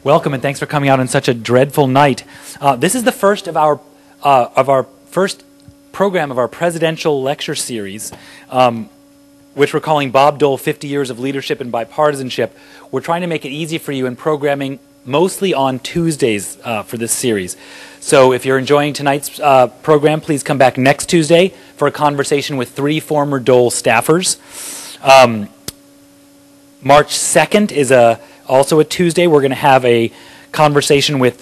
Welcome, and thanks for coming out on such a dreadful night. This is the first of our first program of our presidential lecture series, which we're calling Bob Dole, 50 Years of Leadership and Bipartisanship. We're trying to make it easy for you in programming mostly on Tuesdays for this series. So if you're enjoying tonight's program, please come back next Tuesday for a conversation with 3 former Dole staffers. March 2nd is also a Tuesday. We're going to have a conversation with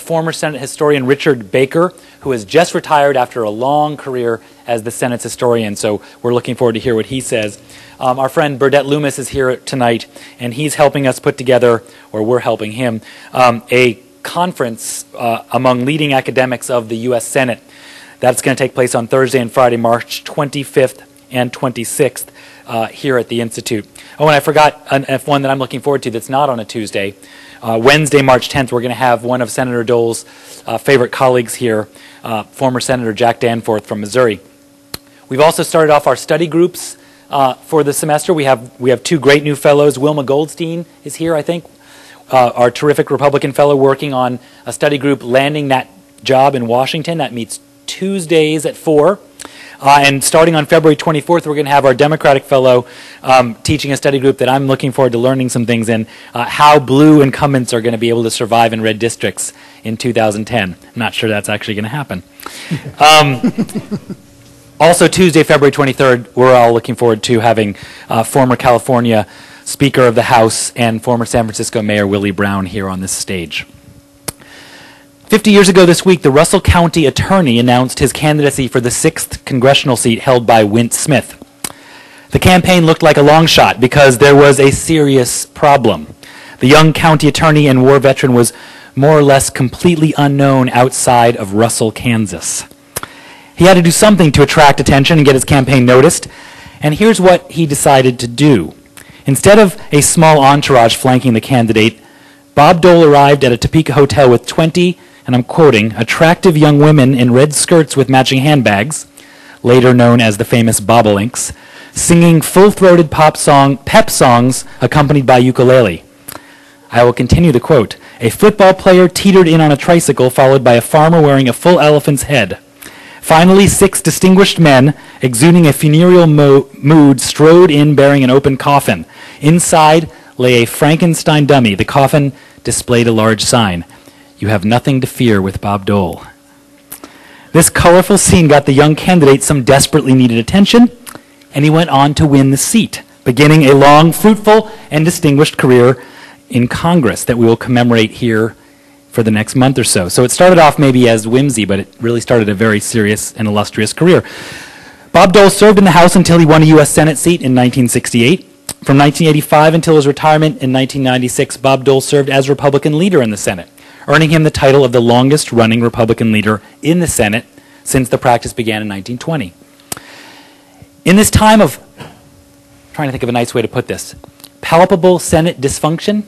former Senate historian Richard Baker, who has just retired after a long career as the Senate's historian. So we're looking forward to hear what he says. Our friend Burdett Loomis is here tonight, and he's helping us put together, or we're helping him, a conference among leading academics of the U.S. Senate. That's going to take place on Thursday and Friday, March 25th and 26th here at the Institute. Oh, and I forgot one that I'm looking forward to that's not on a Tuesday. Wednesday, March 10th, we're going to have one of Senator Dole's favorite colleagues here, former Senator Jack Danforth from Missouri. We've also started off our study groups for the semester. We have 2 great new fellows. Wilma Goldstein is here, I think, our terrific Republican fellow working on a study group landing that job in Washington. That meets Tuesdays at 4. And starting on February 24th, we're going to have our Democratic fellow teaching a study group that I'm looking forward to learning some things in, how blue incumbents are going to be able to survive in red districts in 2010. I'm not sure that's actually going to happen. Also Tuesday, February 23rd, we're all looking forward to having former California Speaker of the House and former San Francisco Mayor Willie Brown here on this stage. 50 years ago this week, the Russell County attorney announced his candidacy for the 6th congressional seat held by Wint Smith. The campaign looked like a long shot because there was a serious problem. The young county attorney and war veteran was more or less completely unknown outside of Russell, Kansas. He had to do something to attract attention and get his campaign noticed, and here's what he decided to do. Instead of a small entourage flanking the candidate, Bob Dole arrived at a Topeka hotel with 20, and I'm quoting, attractive young women in red skirts with matching handbags, later known as the famous bobolinks, singing full-throated pep songs accompanied by ukulele. I will continue the quote. A football player teetered in on a tricycle, followed by a farmer wearing a full elephant's head. Finally, 6 distinguished men, exuding a funereal mood, strode in bearing an open coffin. Inside lay a Frankenstein dummy. The coffin displayed a large sign. You have nothing to fear with Bob Dole. This colorful scene got the young candidate some desperately needed attention, and he went on to win the seat, beginning a long, fruitful, and distinguished career in Congress that we will commemorate here for the next month or so. So it started off maybe as whimsy, but it really started a very serious and illustrious career. Bob Dole served in the House until he won a U.S. Senate seat in 1968. From 1985 until his retirement in 1996, Bob Dole served as Republican leader in the Senate, earning him the title of the longest-running Republican leader in the Senate since the practice began in 1920. In this time of, trying to think of a nice way to put this, palpable Senate dysfunction,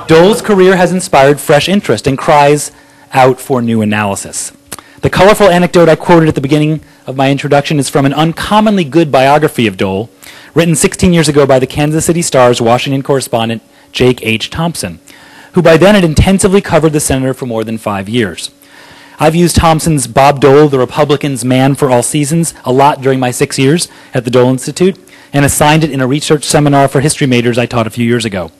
Dole's career has inspired fresh interest and cries out for new analysis. The colorful anecdote I quoted at the beginning of my introduction is from an uncommonly good biography of Dole, written 16 years ago by the Kansas City Star's Washington correspondent Jake Thompson, who by then had intensively covered the senator for more than 5 years. I've used Thompson's Bob Dole, the Republican's Man for All Seasons, a lot during my 6 years at the Dole Institute, and assigned it in a research seminar for history majors I taught a few years ago.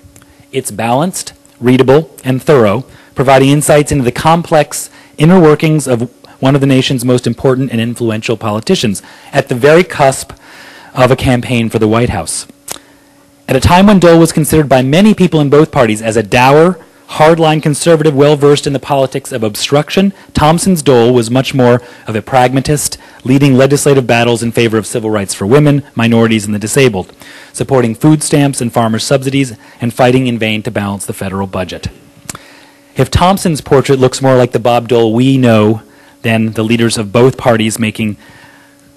It's balanced, readable, and thorough, providing insights into the complex inner workings of one of the nation's most important and influential politicians, at the very cusp of a campaign for the White House. At a time when Dole was considered by many people in both parties as a dour, hardline conservative well-versed in the politics of obstruction, Thompson's Dole was much more of a pragmatist, leading legislative battles in favor of civil rights for women, minorities, and the disabled, supporting food stamps and farmers' subsidies, and fighting in vain to balance the federal budget. If Thompson's portrait looks more like the Bob Dole we know than the leaders of both parties making,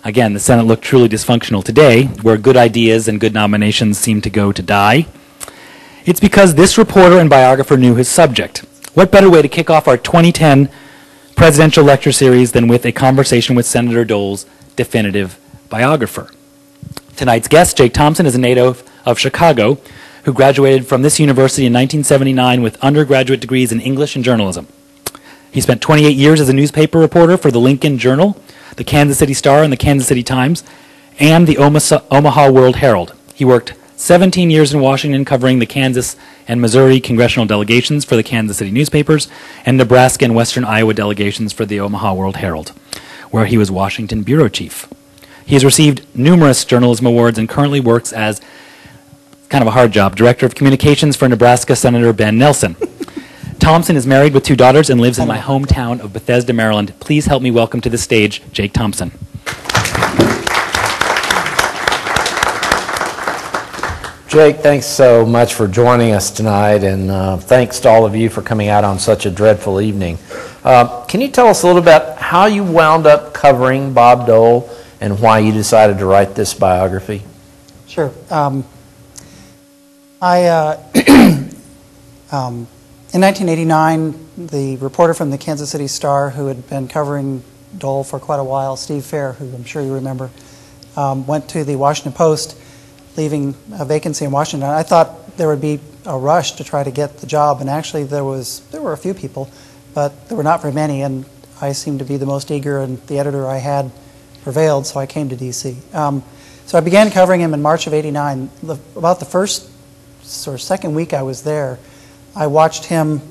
again, the Senate look truly dysfunctional today, where good ideas and good nominations seem to go to die, it's because this reporter and biographer knew his subject. What better way to kick off our 2010 presidential lecture series than with a conversation with Senator Dole's definitive biographer? Tonight's guest, Jake Thompson, is a native of Chicago, who graduated from this university in 1979 with undergraduate degrees in English and journalism. He spent 28 years as a newspaper reporter for the Lincoln Journal, the Kansas City Star and the Kansas City Times, and the Omaha World Herald. He worked 17 years in Washington covering the Kansas and Missouri congressional delegations for the Kansas City newspapers and Nebraska and Western Iowa delegations for the Omaha World Herald, where he was Washington bureau chief. He has received numerous journalism awards and currently works as, kind of a hard job, Director of Communications for Nebraska Senator Ben Nelson. Thompson is married with 2 daughters and lives in my hometown of Bethesda, Maryland. Please help me welcome to the stage Jake Thompson. Jake, thanks so much for joining us tonight, and thanks to all of you for coming out on such a dreadful evening. Can you tell us a little about how you wound up covering Bob Dole and why you decided to write this biography? Sure. In 1989, the reporter from the Kansas City Star who had been covering Dole for quite a while, Steve Fair, who I'm sure you remember, went to the Washington Post, leaving a vacancy in Washington. I thought there would be a rush to try to get the job, and actually there were a few people, but there were not very many, and I seemed to be the most eager, and the editor I had prevailed, so I came to D.C. So I began covering him in March of '89. About the first or second week I was there, I watched him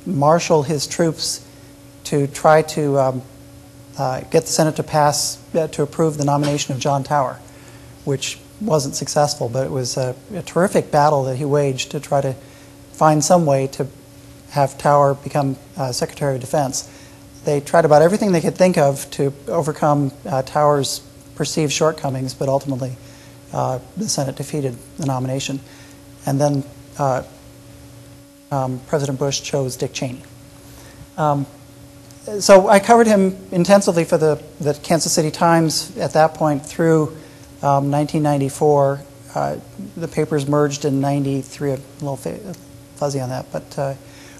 marshal his troops to try to get the Senate to approve the nomination of John Tower, which wasn't successful, but it was a terrific battle that he waged to try to find some way to have Tower become Secretary of Defense. They tried about everything they could think of to overcome Tower's perceived shortcomings, but ultimately the Senate defeated the nomination. And then President Bush chose Dick Cheney. So I covered him intensively for the Kansas City Times at that point through 1994. The papers merged in '93. A little fuzzy on that, but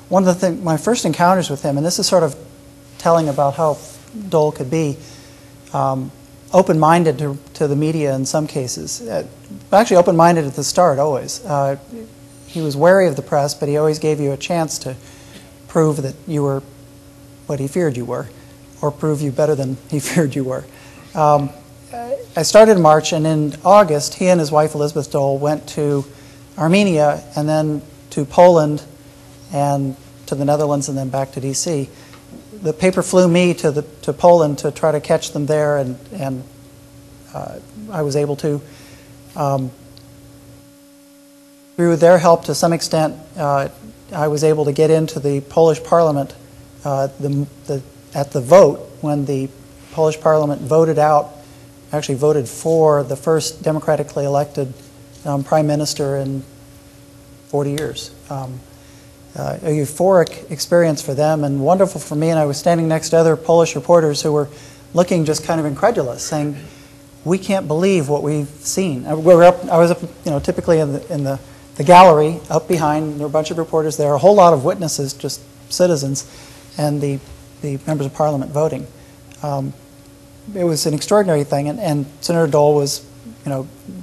one of the my first encounters with him, and this is sort of telling about how Dole could be, open-minded to the media in some cases. Actually, open-minded at the start always. He was wary of the press, but he always gave you a chance to prove that you were what he feared you were, or prove you better than he feared you were. I started in March, and in August, he and his wife Elizabeth Dole went to Armenia, and then to Poland, and to the Netherlands, and then back to D.C. The paper flew me to Poland to try to catch them there, and I was able to. Through their help, to some extent, I was able to get into the Polish Parliament at the vote when the Polish Parliament actually voted for the first democratically elected prime minister in 40 years. A euphoric experience for them and wonderful for me, and I was standing next to other Polish reporters who were looking just kind of incredulous, saying, "We can't believe what we've seen." I was up, typically in the gallery up behind. There were a bunch of reporters there, a whole lot of witnesses, just citizens, and the members of Parliament voting. It was an extraordinary thing, and Senator Dole was,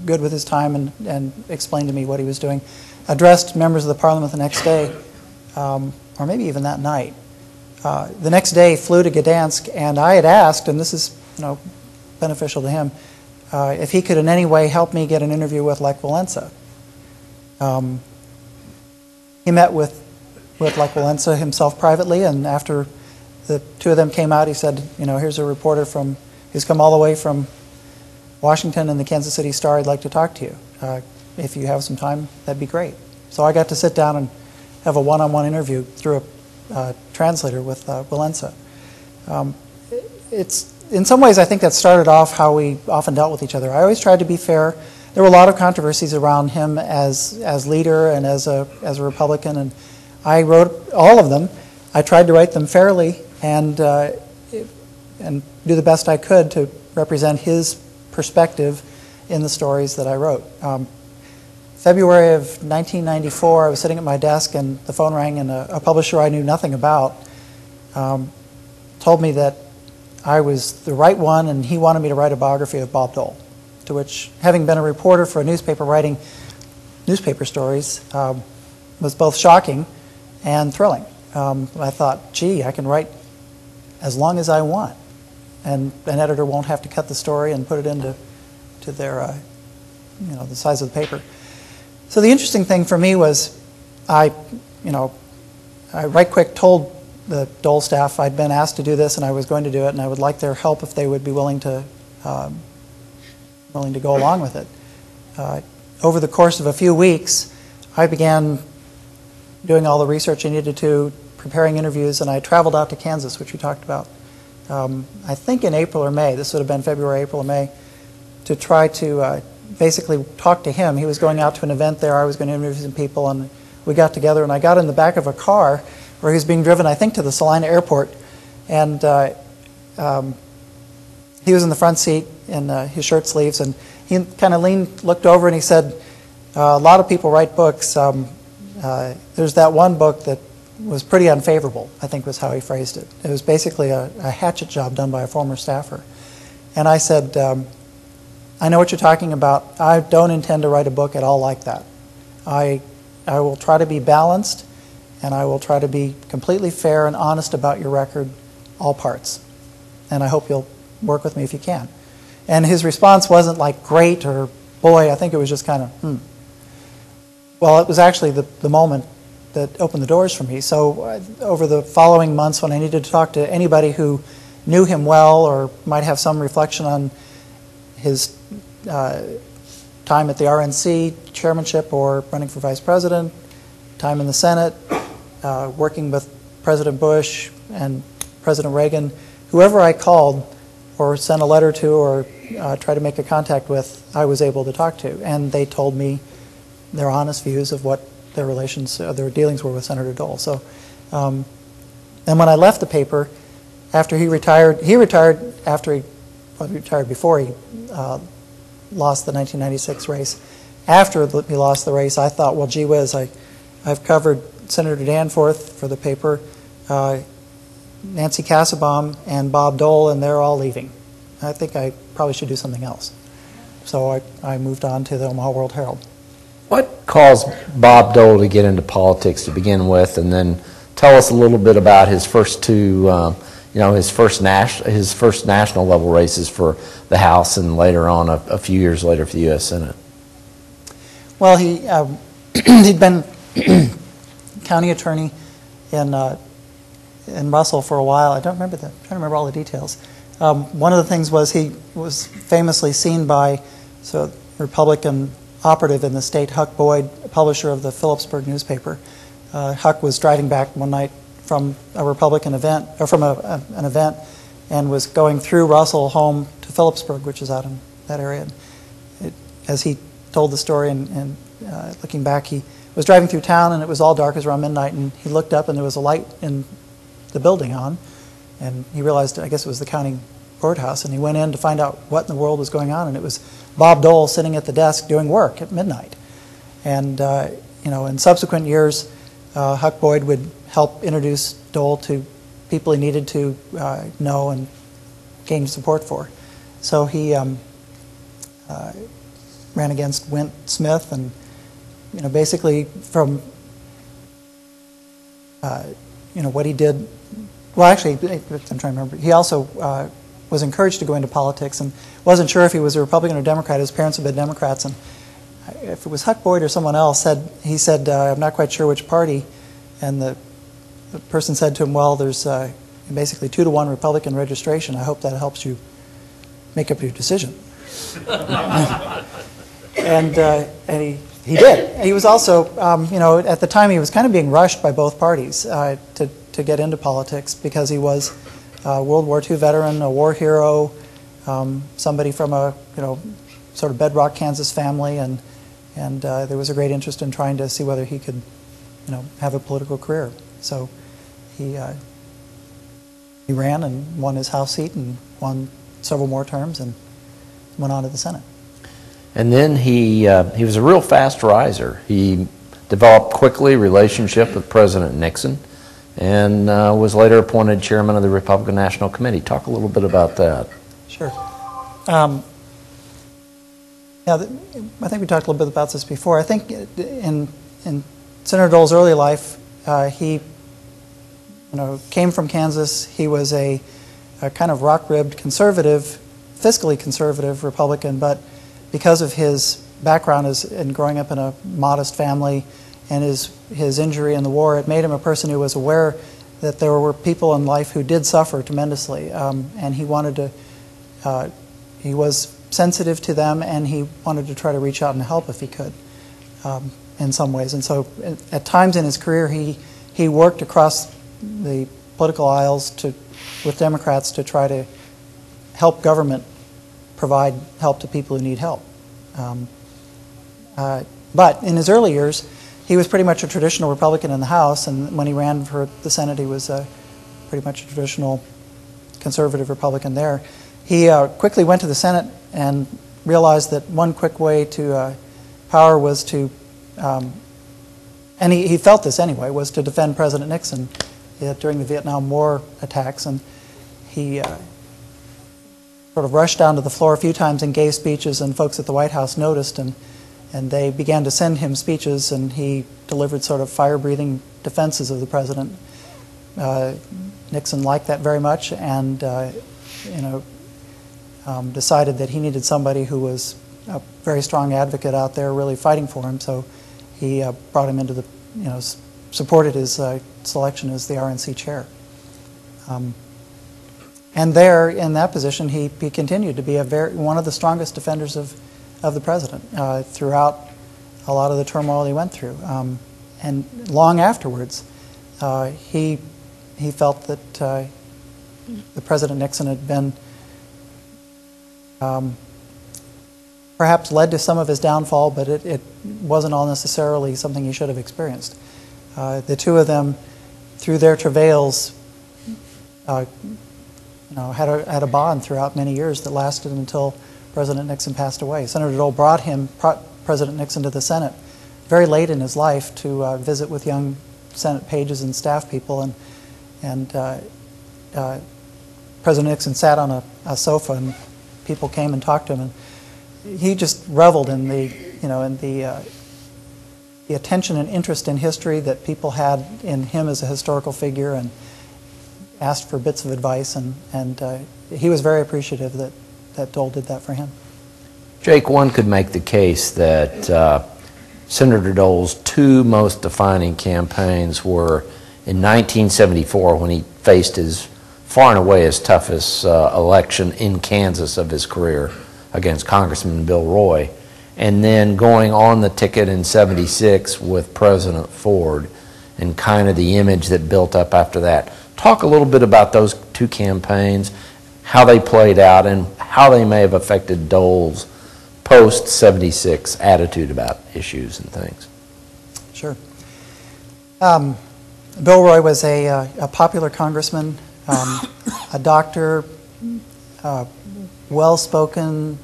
good with his time and explained to me what he was doing. Addressed members of the Parliament the next day, or maybe even that night. The next day, flew to Gdansk, and I had asked, and this is, beneficial to him, if he could in any way help me get an interview with Lech Walesa. He met with Lech Walesa himself privately, and after the two of them came out, he said, here's a reporter who's come all the way from Washington and the Kansas City Star. I'd like to talk to you. If you have some time, that'd be great. So I got to sit down and have a one-on-one interview through a translator with Walesa. In some ways, I think that started off how we often dealt with each other. I always tried to be fair. There were a lot of controversies around him as leader and as a Republican, and I wrote all of them. I tried to write them fairly and do the best I could to represent his perspective in the stories that I wrote. February of 1994, I was sitting at my desk and the phone rang, and a publisher I knew nothing about told me that I was the right one and he wanted me to write a biography of Bob Dole. To which, having been a reporter for a newspaper writing newspaper stories was both shocking and thrilling. I thought, gee, I can write as long as I want, and an editor won't have to cut the story and put it into their, the size of the paper. So the interesting thing for me was I right quick told the Dole staff I'd been asked to do this and I was going to do it, and I would like their help if they would be willing to go along with it. Over the course of a few weeks, I began doing all the research I needed to, preparing interviews, and I traveled out to Kansas, which we talked about, I think in April or May. This would have been February, April, or May, to try to basically talk to him. He was going out to an event there. I was going to interview some people, and we got together, and I got in the back of a car where he was being driven, I think, to the Salina airport, and he was in the front seat in his shirt sleeves, and he kind of looked over, and he said, a lot of people write books. There's that one book that was pretty unfavorable, I think was how he phrased it. It was basically a hatchet job done by a former staffer. And I said, I know what you're talking about. I don't intend to write a book at all like that. I will try to be balanced, and I will try to be completely fair and honest about your record, all parts. And I hope you'll work with me if you can. And his response wasn't like, great, or boy. I think it was just kind of, Well, it was actually the moment that opened the doors for me. So over the following months, when I needed to talk to anybody who knew him well or might have some reflection on his time at the RNC chairmanship or running for vice president, time in the Senate, working with President Bush and President Reagan, whoever I called or sent a letter to or tried to make a contact with, I was able to talk to. And they told me their honest views of what their relations, their dealings were with Senator Dole. So, and when I left the paper, after he retired after he retired before he lost the 1996 race. After he lost the race, I thought, well, gee whiz, I've covered Senator Danforth for the paper, Nancy Kassebaum, and Bob Dole, and they're all leaving. I think I probably should do something else. So I moved on to the Omaha World Herald. What caused Bob Dole to get into politics to begin with, and then tell us a little bit about his first two, his first national level races for the House, and later on, a few years later, for the U.S. Senate. Well, he'd been county attorney in Russell for a while. I'm trying to remember all the details. One of the things was he was famously seen by Republican operative in the state, Huck Boyd, publisher of the Phillipsburg newspaper. Huck was driving back one night from a Republican event, or from an event, and was going through Russell home to Phillipsburg, which is out in that area. As he told the story, and looking back, he was driving through town, and it was all dark. It was around midnight, and he looked up, and there was a light in the building on, and he realized, I guess it was the county courthouse, and he went in to find out what in the world was going on, and it was Bob Dole sitting at the desk doing work at midnight. And in subsequent years, Huck Boyd would help introduce Dole to people he needed to know and gain support for. So he ran against Wint Smith, and basically from what he did. Well, actually, I'm trying to remember. He also was encouraged to go into politics and wasn't sure if he was a Republican or Democrat. His parents had been Democrats, and if it was Huck Boyd or someone else, he said, I'm not quite sure which party. And the person said to him, well, there's basically 2-to-1 Republican registration. I hope that helps you make up your decision. and he did. He was also, at the time he was kind of being rushed by both parties to get into politics, because he was a World War II veteran, a war hero, somebody from a sort of bedrock Kansas family, and there was a great interest in trying to see whether he could have a political career. So he ran and won his House seat and won several more terms and went on to the Senate. And then he was a real fast riser. He developed quickly relationship with President Nixon, and was later appointed chairman of the Republican National Committee. Talk a little bit about that. Sure. Yeah, I think we talked a little bit about this before. I think in Senator Dole's early life, he came from Kansas. He was a kind of rock-ribbed conservative, fiscally conservative Republican, but because of his background and growing up in a modest family and his injury in the war, it made him a person who was aware that there were people in life who did suffer tremendously, and he wanted to, he was sensitive to them, and he wanted to try to reach out and help if he could in some ways. And so at times in his career, he worked across the political aisles with Democrats to try to help government provide help to people who need help. But in his early years, he was pretty much a traditional Republican in the House, and when he ran for the Senate, he was pretty much a traditional conservative Republican there. He quickly went to the Senate and realized that one quick way to power was to, and he felt this anyway, was to defend President Nixon during the Vietnam War attacks. And he sort of rushed down to the floor a few times and gave speeches, and folks at the White House noticed, and they began to send him speeches, and he delivered sort of fire-breathing defenses of the president. Nixon liked that very much, and decided that he needed somebody who was a very strong advocate out there really fighting for him, so he brought him into the, supported his selection as the RNC chair. And there, in that position, he continued to be one of the strongest defenders of the president throughout a lot of the turmoil he went through. And long afterwards, he felt that the President Nixon had been perhaps led to some of his downfall, but it wasn't all necessarily something he should have experienced. The two of them, through their travails, had a bond throughout many years that lasted until President Nixon passed away. Senator Dole brought President Nixon to the Senate very late in his life to visit with young Senate pages and staff people, and President Nixon sat on a sofa, and people came and talked to him, and he just reveled in the attention and interest in history that people had in him as a historical figure, and asked for bits of advice, and he was very appreciative that Dole did that for him. Jake, one could make the case that Senator Dole's two most defining campaigns were in 1974, when he faced his far and away his toughest election in Kansas of his career against Congressman Bill Roy, and then going on the ticket in '76 with President Ford, and kind of the image that built up after that. Talk a little bit about those two campaigns, how they played out, and how they may have affected Dole's post-'76 attitude about issues and things. Sure. Bill Roy was a popular congressman, a doctor, well-spoken,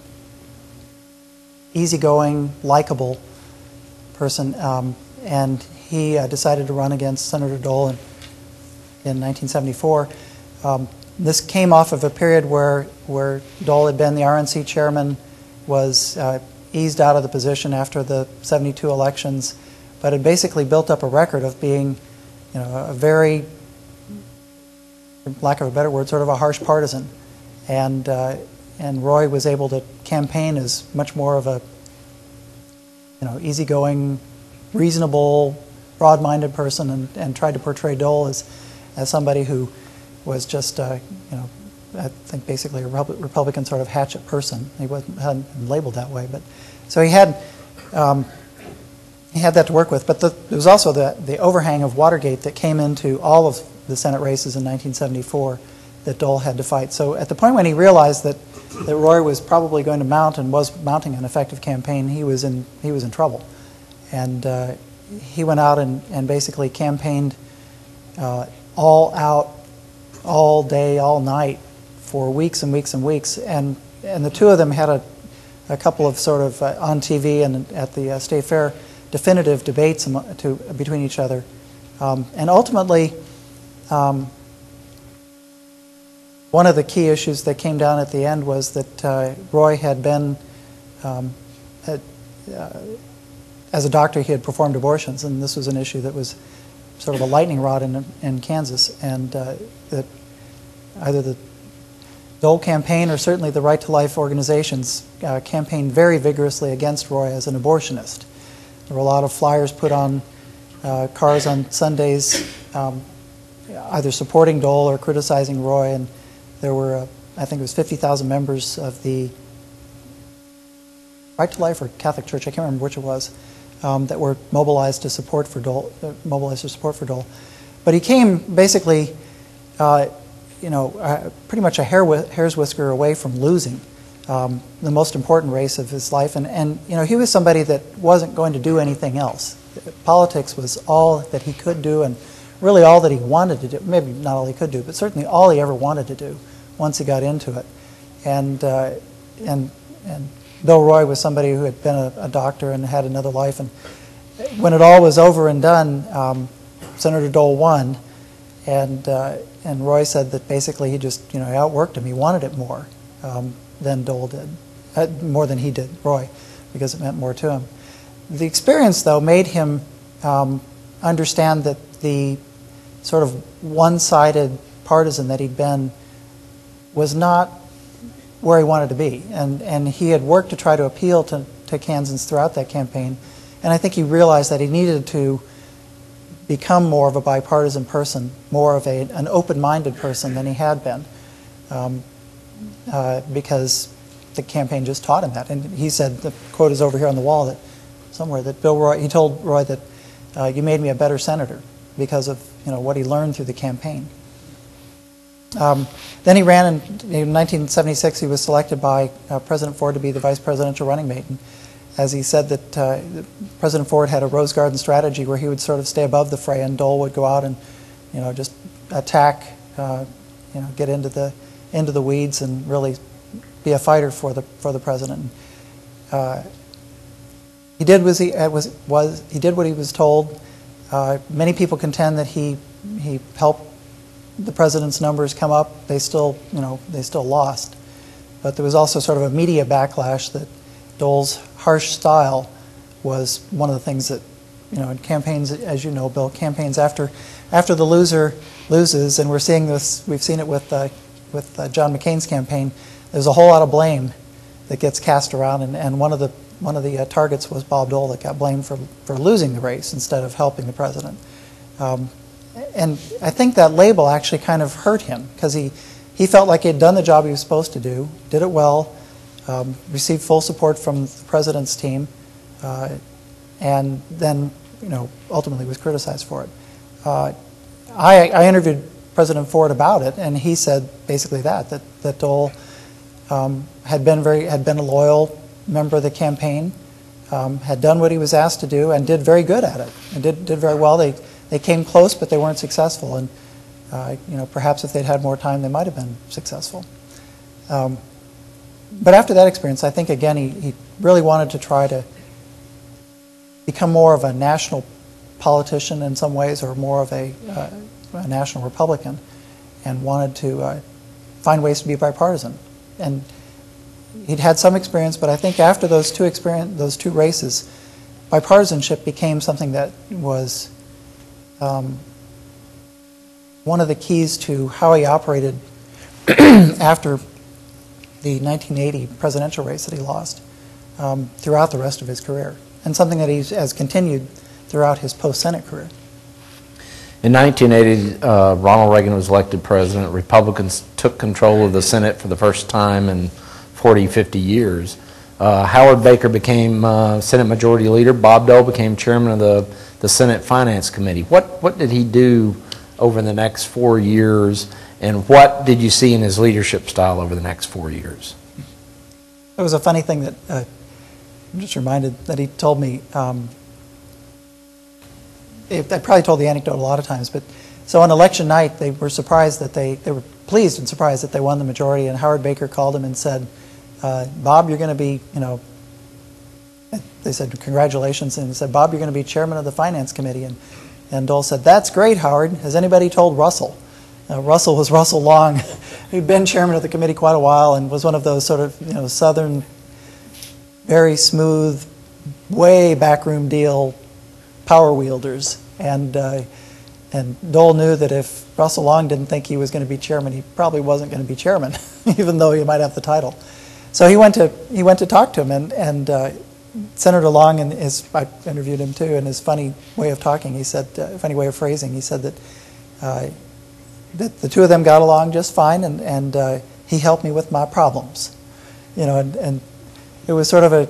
easygoing, likable person, and he decided to run against Senator Dole in 1974. This came off of a period where Dole had been the RNC chairman, was eased out of the position after the '72 elections, but had basically built up a record of being, a very, for lack of a better word, sort of a harsh partisan. And Roy was able to campaign as much more of a, easygoing, reasonable, broad-minded person, and tried to portray Dole as somebody who was just, I think basically a Republican sort of hatchet person. He hadn't labeled that way, but so he had that to work with. But there was also the overhang of Watergate that came into all of the Senate races in 1974 that Dole had to fight. So at the point when he realized that Roy was probably going to mount and was mounting an effective campaign, he was in trouble, and he went out and basically campaigned all out, all day, all night for weeks and weeks and weeks, and the two of them had a couple of sort of on TV and at the State Fair definitive debates between each other, and ultimately one of the key issues that came down at the end was that Roy had been as a doctor, he had performed abortions, and this was an issue that was sort of a lightning rod in Kansas, and that either the Dole campaign or certainly the Right to Life organizations campaigned very vigorously against Roy as an abortionist. There were a lot of flyers put on cars on Sundays, either supporting Dole or criticizing Roy, and there were, I think it was 50,000 members of the Right to Life or Catholic Church, I can't remember which it was, that were mobilized to support for Dole. But he came basically, pretty much a hair's whisker away from losing the most important race of his life, and he was somebody that wasn't going to do anything else. Politics was all that he could do, and really all that he wanted to do. Maybe not all he could do, but certainly all he ever wanted to do once he got into it. And Bill Roy was somebody who had been a doctor and had another life. And when it all was over and done, Senator Dole won, and Roy said that basically he just outworked him. He wanted it more than Dole did, more than he did, Roy, because it meant more to him. The experience, though, made him understand that the sort of one-sided partisan that he'd been was not where he wanted to be. And he had worked to try to appeal to Kansans throughout that campaign. And I think he realized that he needed to become more of a bipartisan person, more of an open-minded person than he had been, because the campaign just taught him that. And he said, the quote is over here on the wall, that somewhere, that he told Roy that you made me a better senator because of what he learned through the campaign. Then he ran in 1976. He was selected by President Ford to be the vice presidential running mate. And as he said, that President Ford had a Rose Garden strategy where he would sort of stay above the fray, and Dole would go out and just attack, get into the weeds and really be a fighter for the president. He did he did what he was told. Many people contend that he helped the president's numbers come up. They still lost, but there was also sort of a media backlash that Dole's harsh style was one of the things that in campaigns, as you know, Bill, campaigns after the loser loses, and we're seeing this. We've seen it with John McCain's campaign. There's a whole lot of blame that gets cast around, and one of the targets was Bob Dole, that got blamed for losing the race instead of helping the president. And I think that label actually kind of hurt him, because he felt like he had done the job he was supposed to do, did it well, received full support from the president's team, and then ultimately was criticized for it. I interviewed President Ford about it, and he said basically that Dole had been a loyal member of the campaign, had done what he was asked to do, and did very good at it, and did very well. They came close, but they weren't successful. And perhaps if they'd had more time, they might have been successful. But after that experience, I think again he really wanted to try to become more of a national politician in some ways, or more of a national Republican, and wanted to find ways to be bipartisan. And he'd had some experience, but I think after those two races, bipartisanship became something that was one of the keys to how he operated after the 1980 presidential race that he lost, throughout the rest of his career, and something that he has continued throughout his post-Senate career. In 1980, Ronald Reagan was elected president. Republicans took control of the Senate for the first time in 40, 50 years. Howard Baker became Senate Majority Leader. Bob Dole became chairman of the Senate Finance Committee. What did he do over the next 4 years, and what did you see in his leadership style over the next 4 years? It was a funny thing that I'm just reminded that he told me. I probably told the anecdote a lot of times, but so on election night they were surprised that they were pleased and surprised that they won the majority, and Howard Baker called him and said, Bob, you're going to be, they said congratulations, and he said, Bob, you're going to be chairman of the Finance Committee. And Dole said, that's great, Howard. Has anybody told Russell? Russell was Russell Long, who'd been chairman of the committee quite a while and was one of those sort of Southern, very smooth, way backroom deal power wielders. And Dole knew that if Russell Long didn't think he was going to be chairman, he probably wasn't going to be chairman, even though he might have the title. So he went to talk to him, and Senator Long, and I interviewed him too, and his funny way of talking, he said, funny way of phrasing, he said that the two of them got along just fine, and he helped me with my problems, and it was sort of a,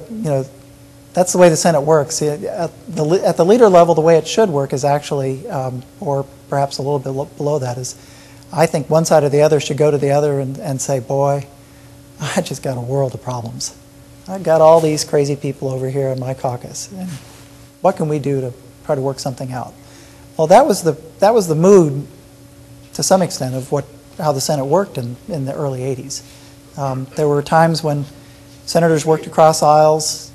that's the way the Senate works. At the leader level, the way it should work is actually, or perhaps a little bit below that, is I think one side or the other should go to the other and say, boy, I just got a world of problems. I've got all these crazy people over here in my caucus, and what can we do to try to work something out? Well, that was the mood, to some extent, of how the Senate worked in the early 80s. There were times when senators worked across aisles,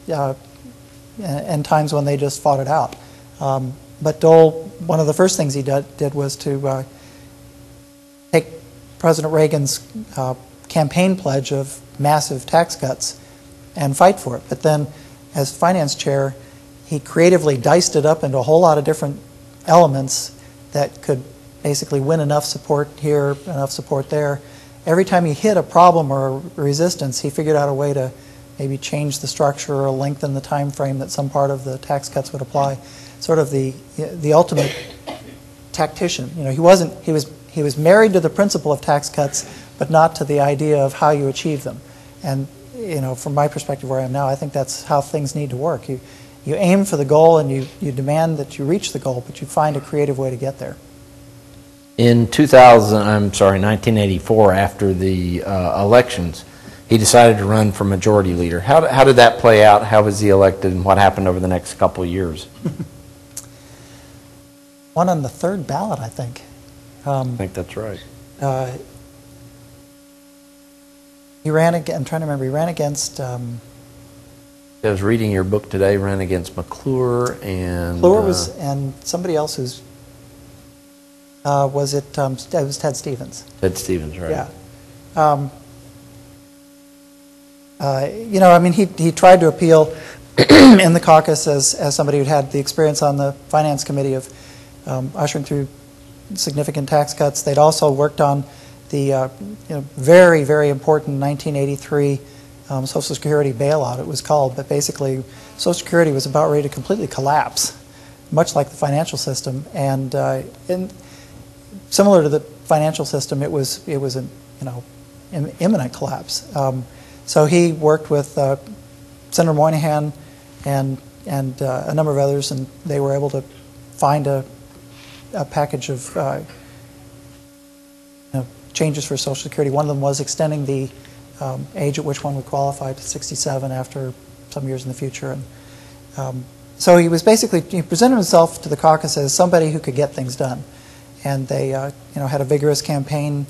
and times when they just fought it out. But Dole, one of the first things he did was to take President Reagan's campaign pledge of massive tax cuts and fight for it. But then, as finance chair, he creatively diced it up into a whole lot of different elements that could basically win enough support here, enough support there. Every time he hit a problem or a resistance, he figured out a way to maybe change the structure or lengthen the time frame that some part of the tax cuts would apply. Sort of the ultimate tactician. He was married to the principle of tax cuts, but not to the idea of how you achieve them. And from my perspective where I am now, I think that's how things need to work. You aim for the goal and you demand that you reach the goal, but you find a creative way to get there. In 1984, after the elections, he decided to run for majority leader. How did that play out? How was he elected, and what happened over the next couple of years? Won on the third ballot, I think. I think that's right. He ran against, I'm trying to remember, he ran against... I was reading your book today, ran against McClure and... McClure was, and somebody else who's... it was Ted Stevens. Ted Stevens, right. Yeah. He tried to appeal in the caucus as somebody who'd had the experience on the Finance Committee of ushering through significant tax cuts. They'd also worked on the very, very important 1983 Social Security bailout, it was called, but basically Social Security was about ready to completely collapse, much like the financial system. And similar to the financial system, it was an imminent collapse. So he worked with Senator Moynihan and a number of others, and they were able to find a package of changes for Social Security. One of them was extending the age at which one would qualify to 67 after some years in the future. And so he presented himself to the caucus as somebody who could get things done. And they had a vigorous campaign.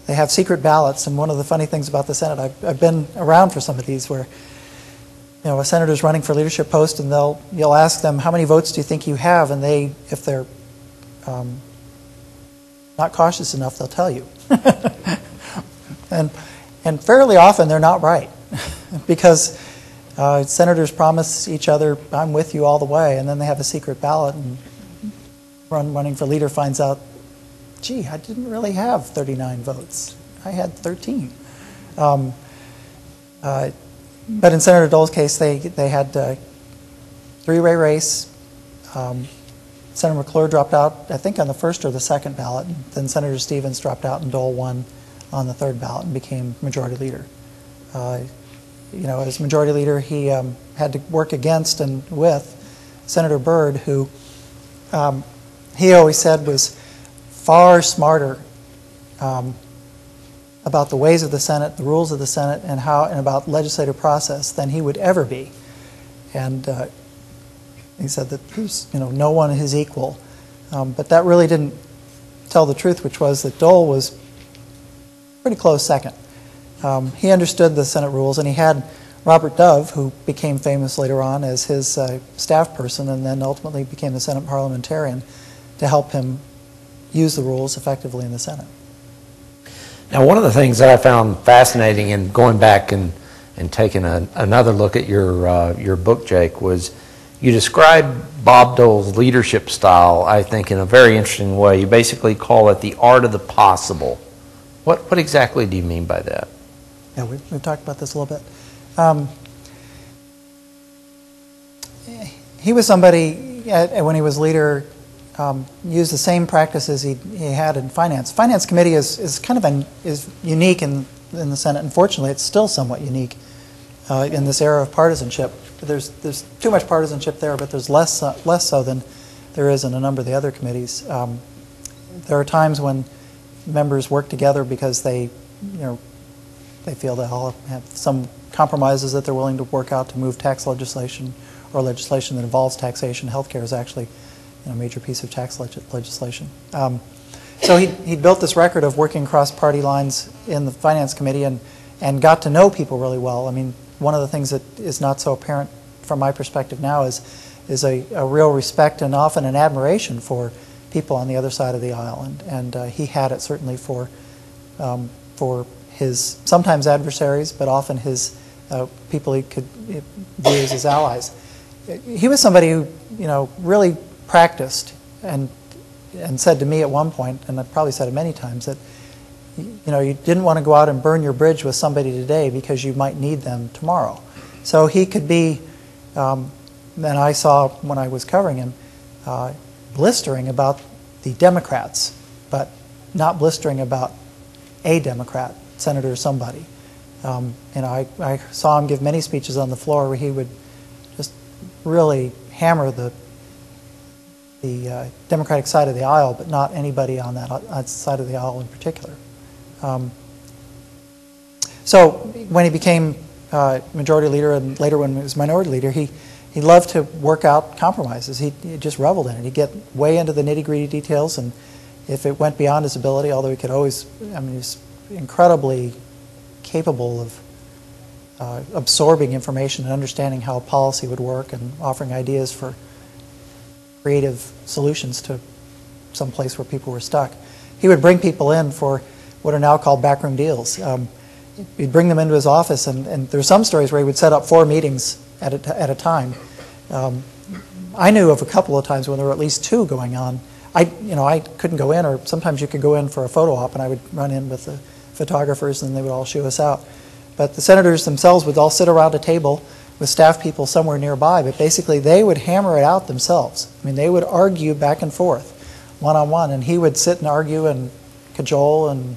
They have secret ballots, and one of the funny things about the Senate, I've been around for some of these where a senator's running for a leadership post, and you'll ask them, how many votes do you think you have? And if they're not cautious enough, they'll tell you. And fairly often they're not right, because senators promise each other, I'm with you all the way, and then they have a secret ballot, and running for leader finds out, gee, I didn't really have 39 votes. I had 13. But in Senator Dole's case, they had three-way race. Senator McClure dropped out, I think, on the first or the second ballot. Then Senator Stevens dropped out, and Dole won on the third ballot and became majority leader. As majority leader, he had to work against and with Senator Byrd, who he always said was far smarter about the ways of the Senate, the rules of the Senate, and about legislative process than he would ever be. And he said that there's no one his equal. But that really didn't tell the truth, which was that Dole was pretty close second. He understood the Senate rules, and he had Robert Dove, who became famous later on as his staff person and then ultimately became the Senate parliamentarian, to help him use the rules effectively in the Senate. Now, one of the things that I found fascinating in going back and taking another look at your book, Jake, was You describe Bob Dole's leadership style, I think, in a very interesting way. You basically call it the art of the possible. What exactly do you mean by that? Yeah, we've talked about this a little bit. He was somebody, when he was leader, used the same practices he had in finance. Finance committee is kind of is unique in the Senate. Unfortunately, it's still somewhat unique in this era of partisanship. There's too much partisanship there, but there's less so than there is in a number of the other committees. There are times when members work together because they feel they all have some compromises that they're willing to work out to move tax legislation or legislation that involves taxation. Healthcare is actually a major piece of tax legislation. So he built this record of working across party lines in the Finance Committee and got to know people really well. I mean, one of the things that is not so apparent from my perspective now is a real respect and often an admiration for people on the other side of the aisle, and he had it certainly for his sometimes adversaries, but often his people he could view as his allies. He was somebody who really practiced and said to me at one point, and I've probably said it many times, that you didn't want to go out and burn your bridge with somebody today because you might need them tomorrow. So he could be, and I saw when I was covering him, blistering about the Democrats, but not blistering about a Democrat, Senator somebody. I saw him give many speeches on the floor where he would just really hammer the Democratic side of the aisle, but not anybody on that side of the aisle in particular. So when he became majority leader and later when he was minority leader, he loved to work out compromises. He just reveled in it. He'd get way into the nitty-gritty details, and if it went beyond his ability, although he could always, he's incredibly capable of absorbing information and understanding how policy would work and offering ideas for creative solutions to some place where people were stuck. He would bring people in for what are now called backroom deals. He'd bring them into his office, and there's some stories where he would set up 4 meetings at a time. I knew of a couple of times when there were at least 2 going on. I couldn't go in, or sometimes you could go in for a photo op, and I would run in with the photographers, and they would all shoo us out. But the senators themselves would all sit around a table with staff people somewhere nearby, but basically they would hammer it out themselves. I mean, they would argue back and forth, one-on-one, and he would sit and argue and cajole and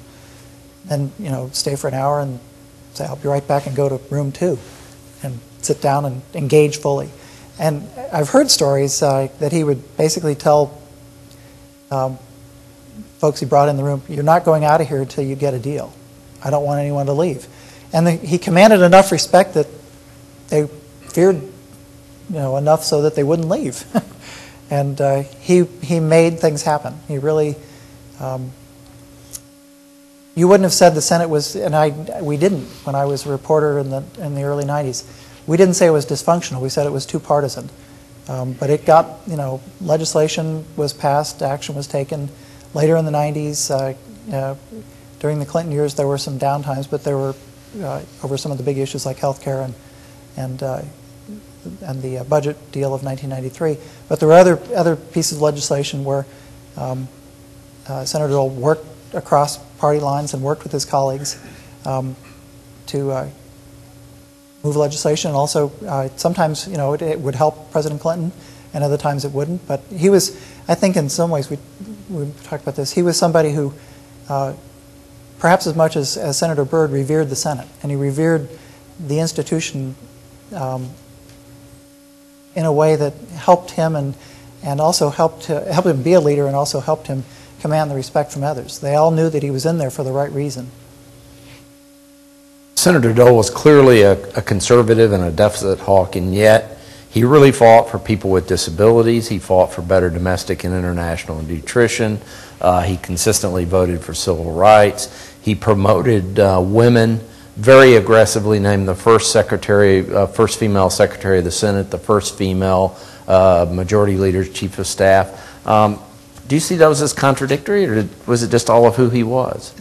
then, stay for an hour and say, I'll be right back, and go to room 2 and sit down and engage fully. And I've heard stories that he would basically tell folks he brought in the room, you're not going out of here until you get a deal. I don't want anyone to leave. And he commanded enough respect that they feared, enough so that they wouldn't leave. And he made things happen. He really, you wouldn't have said the Senate was, and we didn't when I was a reporter in the early 90s. We didn't say it was dysfunctional. We said it was too partisan. But it got, legislation was passed, action was taken. Later in the 90s, during the Clinton years, there were some downtimes, but there were over some of the big issues like health care and the budget deal of 1993. But there were other pieces of legislation where Senator Dole worked across party lines and worked with his colleagues to move legislation. And also, sometimes it would help President Clinton, and other times it wouldn't. But he was, I think, in some ways, we talked about this. He was somebody who, perhaps as much as Senator Byrd, revered the Senate, and he revered the institution in a way that helped him and also helped him be a leader, and also helped him command the respect from others. They all knew that he was in there for the right reason. Senator Dole was clearly a conservative and a deficit hawk, and yet he really fought for people with disabilities. He fought for better domestic and international nutrition. He consistently voted for civil rights. He promoted women very aggressively, named the first female Secretary of the Senate, the first female Majority Leader, Chief of Staff. Do you see those as contradictory, or was it just all of who he was?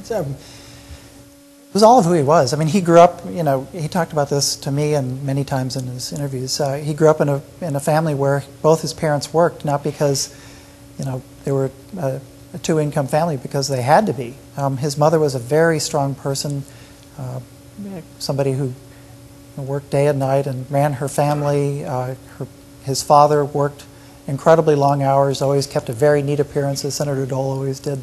It was all of who he was. I mean, he grew up, he talked about this to me and many times in his interviews. He grew up in a family where both his parents worked, not because, they were a two-income family, because they had to be. His mother was a very strong person, somebody who worked day and night and ran her family. His father worked incredibly long hours, always kept a very neat appearance, as Senator Dole always did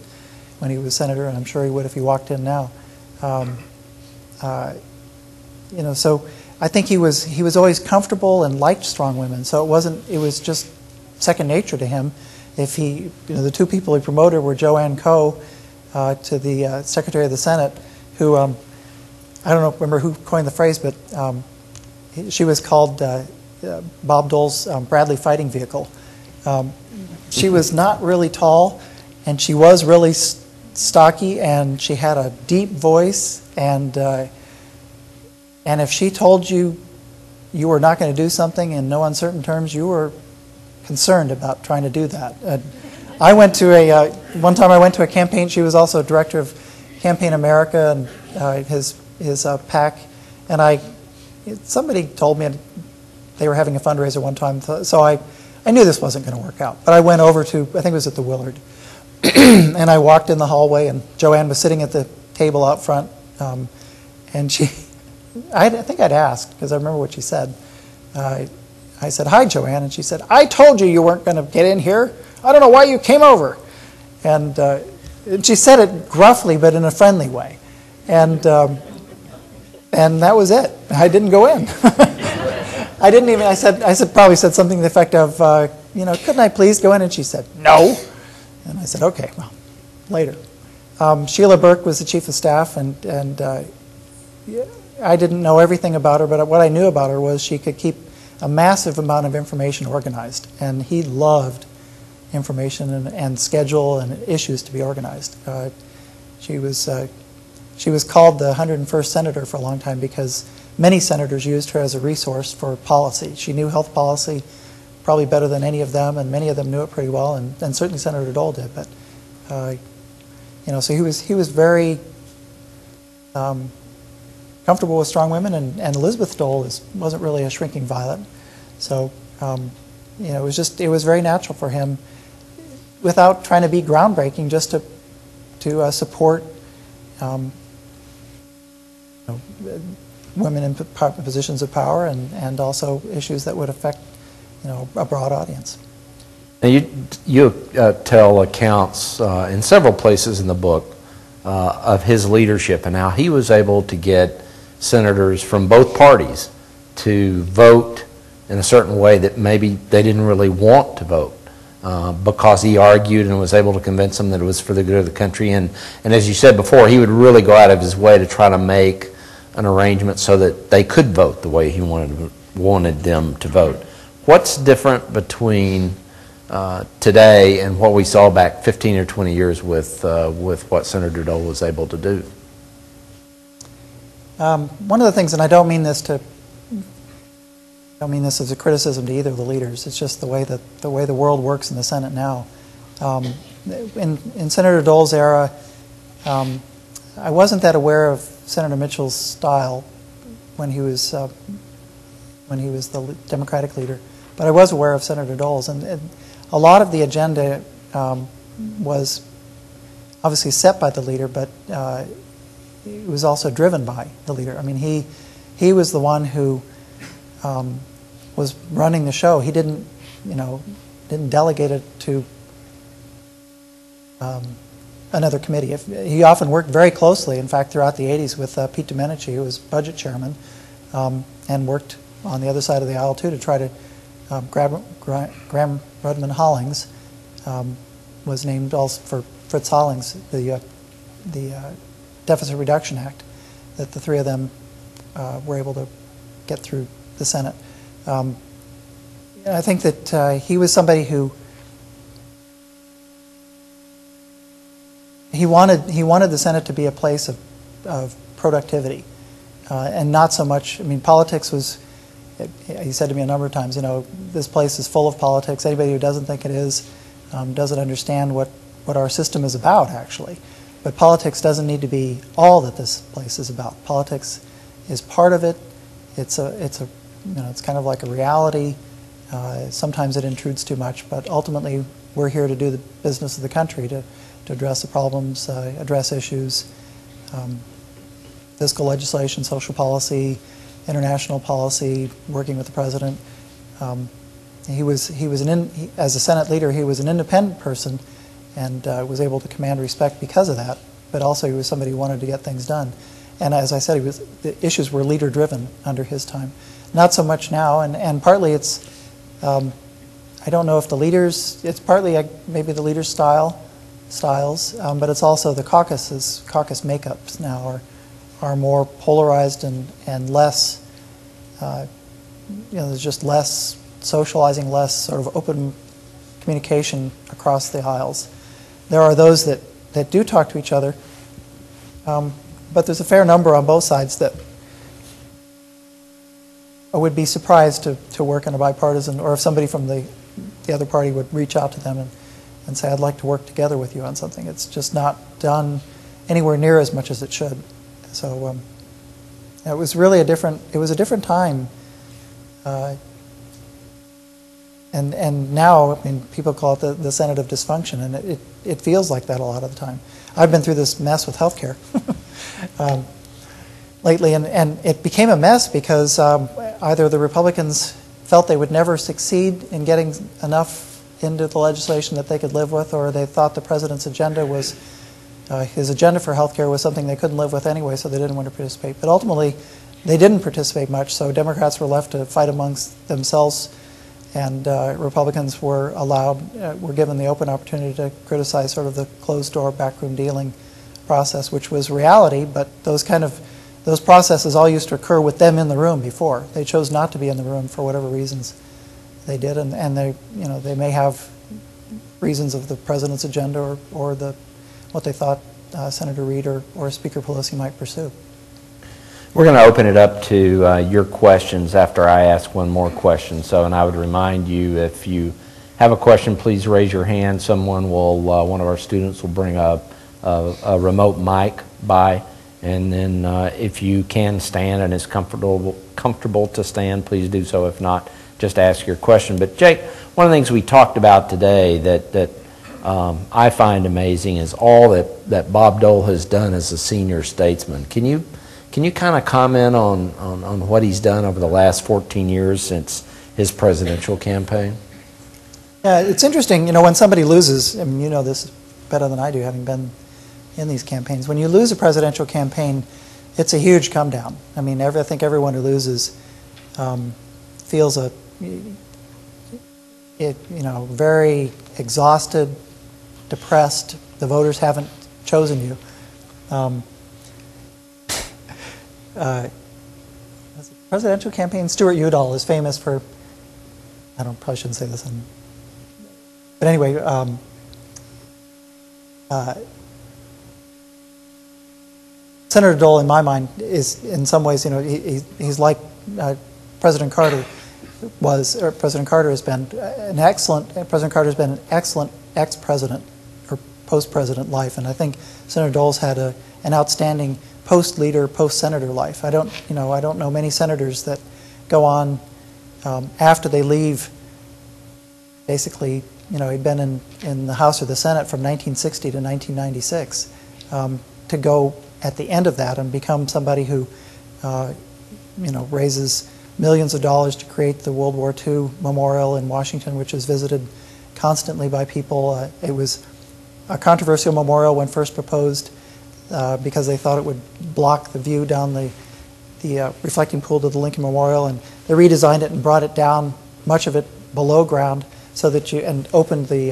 when he was senator, and I'm sure he would if he walked in now. So I think he was always comfortable and liked strong women. So it was just second nature to him. If the two people he promoted were Joanne Coe to the Secretary of the Senate, who I don't remember who coined the phrase, but she was called Bob Dole's Bradley fighting vehicle. She was not really tall, and she was really stocky, and she had a deep voice, and if she told you were not going to do something in no uncertain terms, you were concerned about trying to do that. One time I went to a campaign. She was also director of Campaign America and his PAC, and somebody told me they were having a fundraiser one time, so I knew this wasn't going to work out. But I went over to, I think it was at the Willard, and I walked in the hallway, and Joanne was sitting at the table out front, and I think I'd asked, because I remember what she said. I said, "Hi, Joanne," and she said, "I told you weren't going to get in here. I don't know why you came over." And she said it gruffly, but in a friendly way. And that was it. I didn't go in. I didn't even. I probably said something to the effect of, "Couldn't I please go in?" And she said, "No." And I said, "Okay, well, later." Sheila Burke was the chief of staff, and I didn't know everything about her, but what I knew about her was she could keep a massive amount of information organized, and he loved information and schedule and issues to be organized. She was called the 101st senator for a long time because many senators used her as a resource for policy. She knew health policy probably better than any of them, and many of them knew it pretty well, and certainly Senator Dole did. But so he was very comfortable with strong women, and Elizabeth Dole wasn't really a shrinking violet. So it was very natural for him, without trying to be groundbreaking, just to support women in positions of power, and also issues that would affect a broad audience. Now you tell accounts in several places in the book of his leadership and how he was able to get senators from both parties to vote in a certain way that maybe they didn't really want to vote, because he argued and was able to convince them that it was for the good of the country. And as you said before, he would really go out of his way to try to make an arrangement so that they could vote the way he wanted them to vote. What's different between today and what we saw back 15 or 20 years with what Senator Dole was able to do? One of the things, and I don't mean this as a criticism to either of the leaders. It's just the way the world works in the Senate now. In Senator Dole's era, I wasn't that aware of Senator Mitchell's style when he was the Democratic leader, but I was aware of Senator Dole's, and a lot of the agenda was obviously set by the leader, but it was also driven by the leader. I mean, he was the one who was running the show. He didn't delegate it to another committee. He often worked very closely, in fact, throughout the 80s with Pete Domenici, who was budget chairman, and worked on the other side of the aisle, too, to try to Graham Rudman Hollings was named also for Fritz Hollings, the Deficit Reduction Act, that the three of them were able to get through the Senate. I think that he was somebody who he wanted the Senate to be a place of productivity, and not so much. I mean, politics was. He said to me a number of times, this place is full of politics. Anybody who doesn't think it is doesn't understand what our system is about, actually. But politics doesn't need to be all that this place is about. Politics is part of it. It's kind of like a reality. Sometimes it intrudes too much, but ultimately we're here to do the business of the country, to address the problems, address issues, fiscal legislation, social policy, international policy, working with the president. As a Senate leader, he was an independent person and was able to command respect because of that, but also he was somebody who wanted to get things done. And as I said, the issues were leader-driven under his time. Not so much now, and partly it's, I don't know if the leaders, it's partly maybe the leaders' styles, but it's also the caucus makeups now are more polarized and less, there's just less socializing, less sort of open communication across the aisles. There are those that do talk to each other, but there's a fair number on both sides that I would be surprised to work in a bipartisan, or if somebody from the other party would reach out to them and say, I'd like to work together with you on something. It's just not done anywhere near as much as it should. So it was really a different time. And now, I mean, people call it the Senate of dysfunction, and it feels like that a lot of the time. I've been through this mess with health care lately, and it became a mess because either the Republicans felt they would never succeed in getting enough into the legislation that they could live with, or they thought the president's agenda was, his agenda for health care was something they couldn't live with anyway, so they didn't want to participate. But ultimately, they didn't participate much, so Democrats were left to fight amongst themselves, and Republicans were given the open opportunity to criticize sort of the closed-door backroom dealing process, which was reality, but those processes all used to occur with them in the room before. They chose not to be in the room for whatever reasons they did, and they may have reasons of the president's agenda or what they thought Senator Reid or Speaker Pelosi might pursue. We're going to open it up to your questions after I ask one more question. And I would remind you, if you have a question, please raise your hand. Someone will, one of our students will bring a remote mic by. And then if you can stand and it's comfortable to stand, please do so. If not, just ask your question. But Jake, one of the things we talked about today that I find amazing is all that Bob Dole has done as a senior statesman. Can you kind of comment on what he's done over the last 14 years since his presidential campaign? Yeah, it's interesting, when somebody loses, and you know this better than I do, having been in these campaigns. When you lose a presidential campaign, it's a huge come down. I mean, I think everyone who loses feels very exhausted, depressed. The voters haven't chosen you. Presidential campaign, Stuart Udall is famous for, probably shouldn't say this, but anyway, Senator Dole, in my mind, is in some ways, he's like President Carter was, or President Carter has been President Carter's been an excellent ex-president or post-president life, and I think Senator Dole's had an outstanding post-leader, post-senator life. I don't know many senators that go on after they leave. Basically, he'd been in the House or the Senate from 1960 to 1996. To go at the end of that and become somebody who, raises millions of dollars to create the World War II memorial in Washington, which is visited constantly by people. It was a controversial memorial when first proposed, because they thought it would block the view down the reflecting pool to the Lincoln Memorial, and they redesigned it and brought it down, much of it below ground, so that and opened the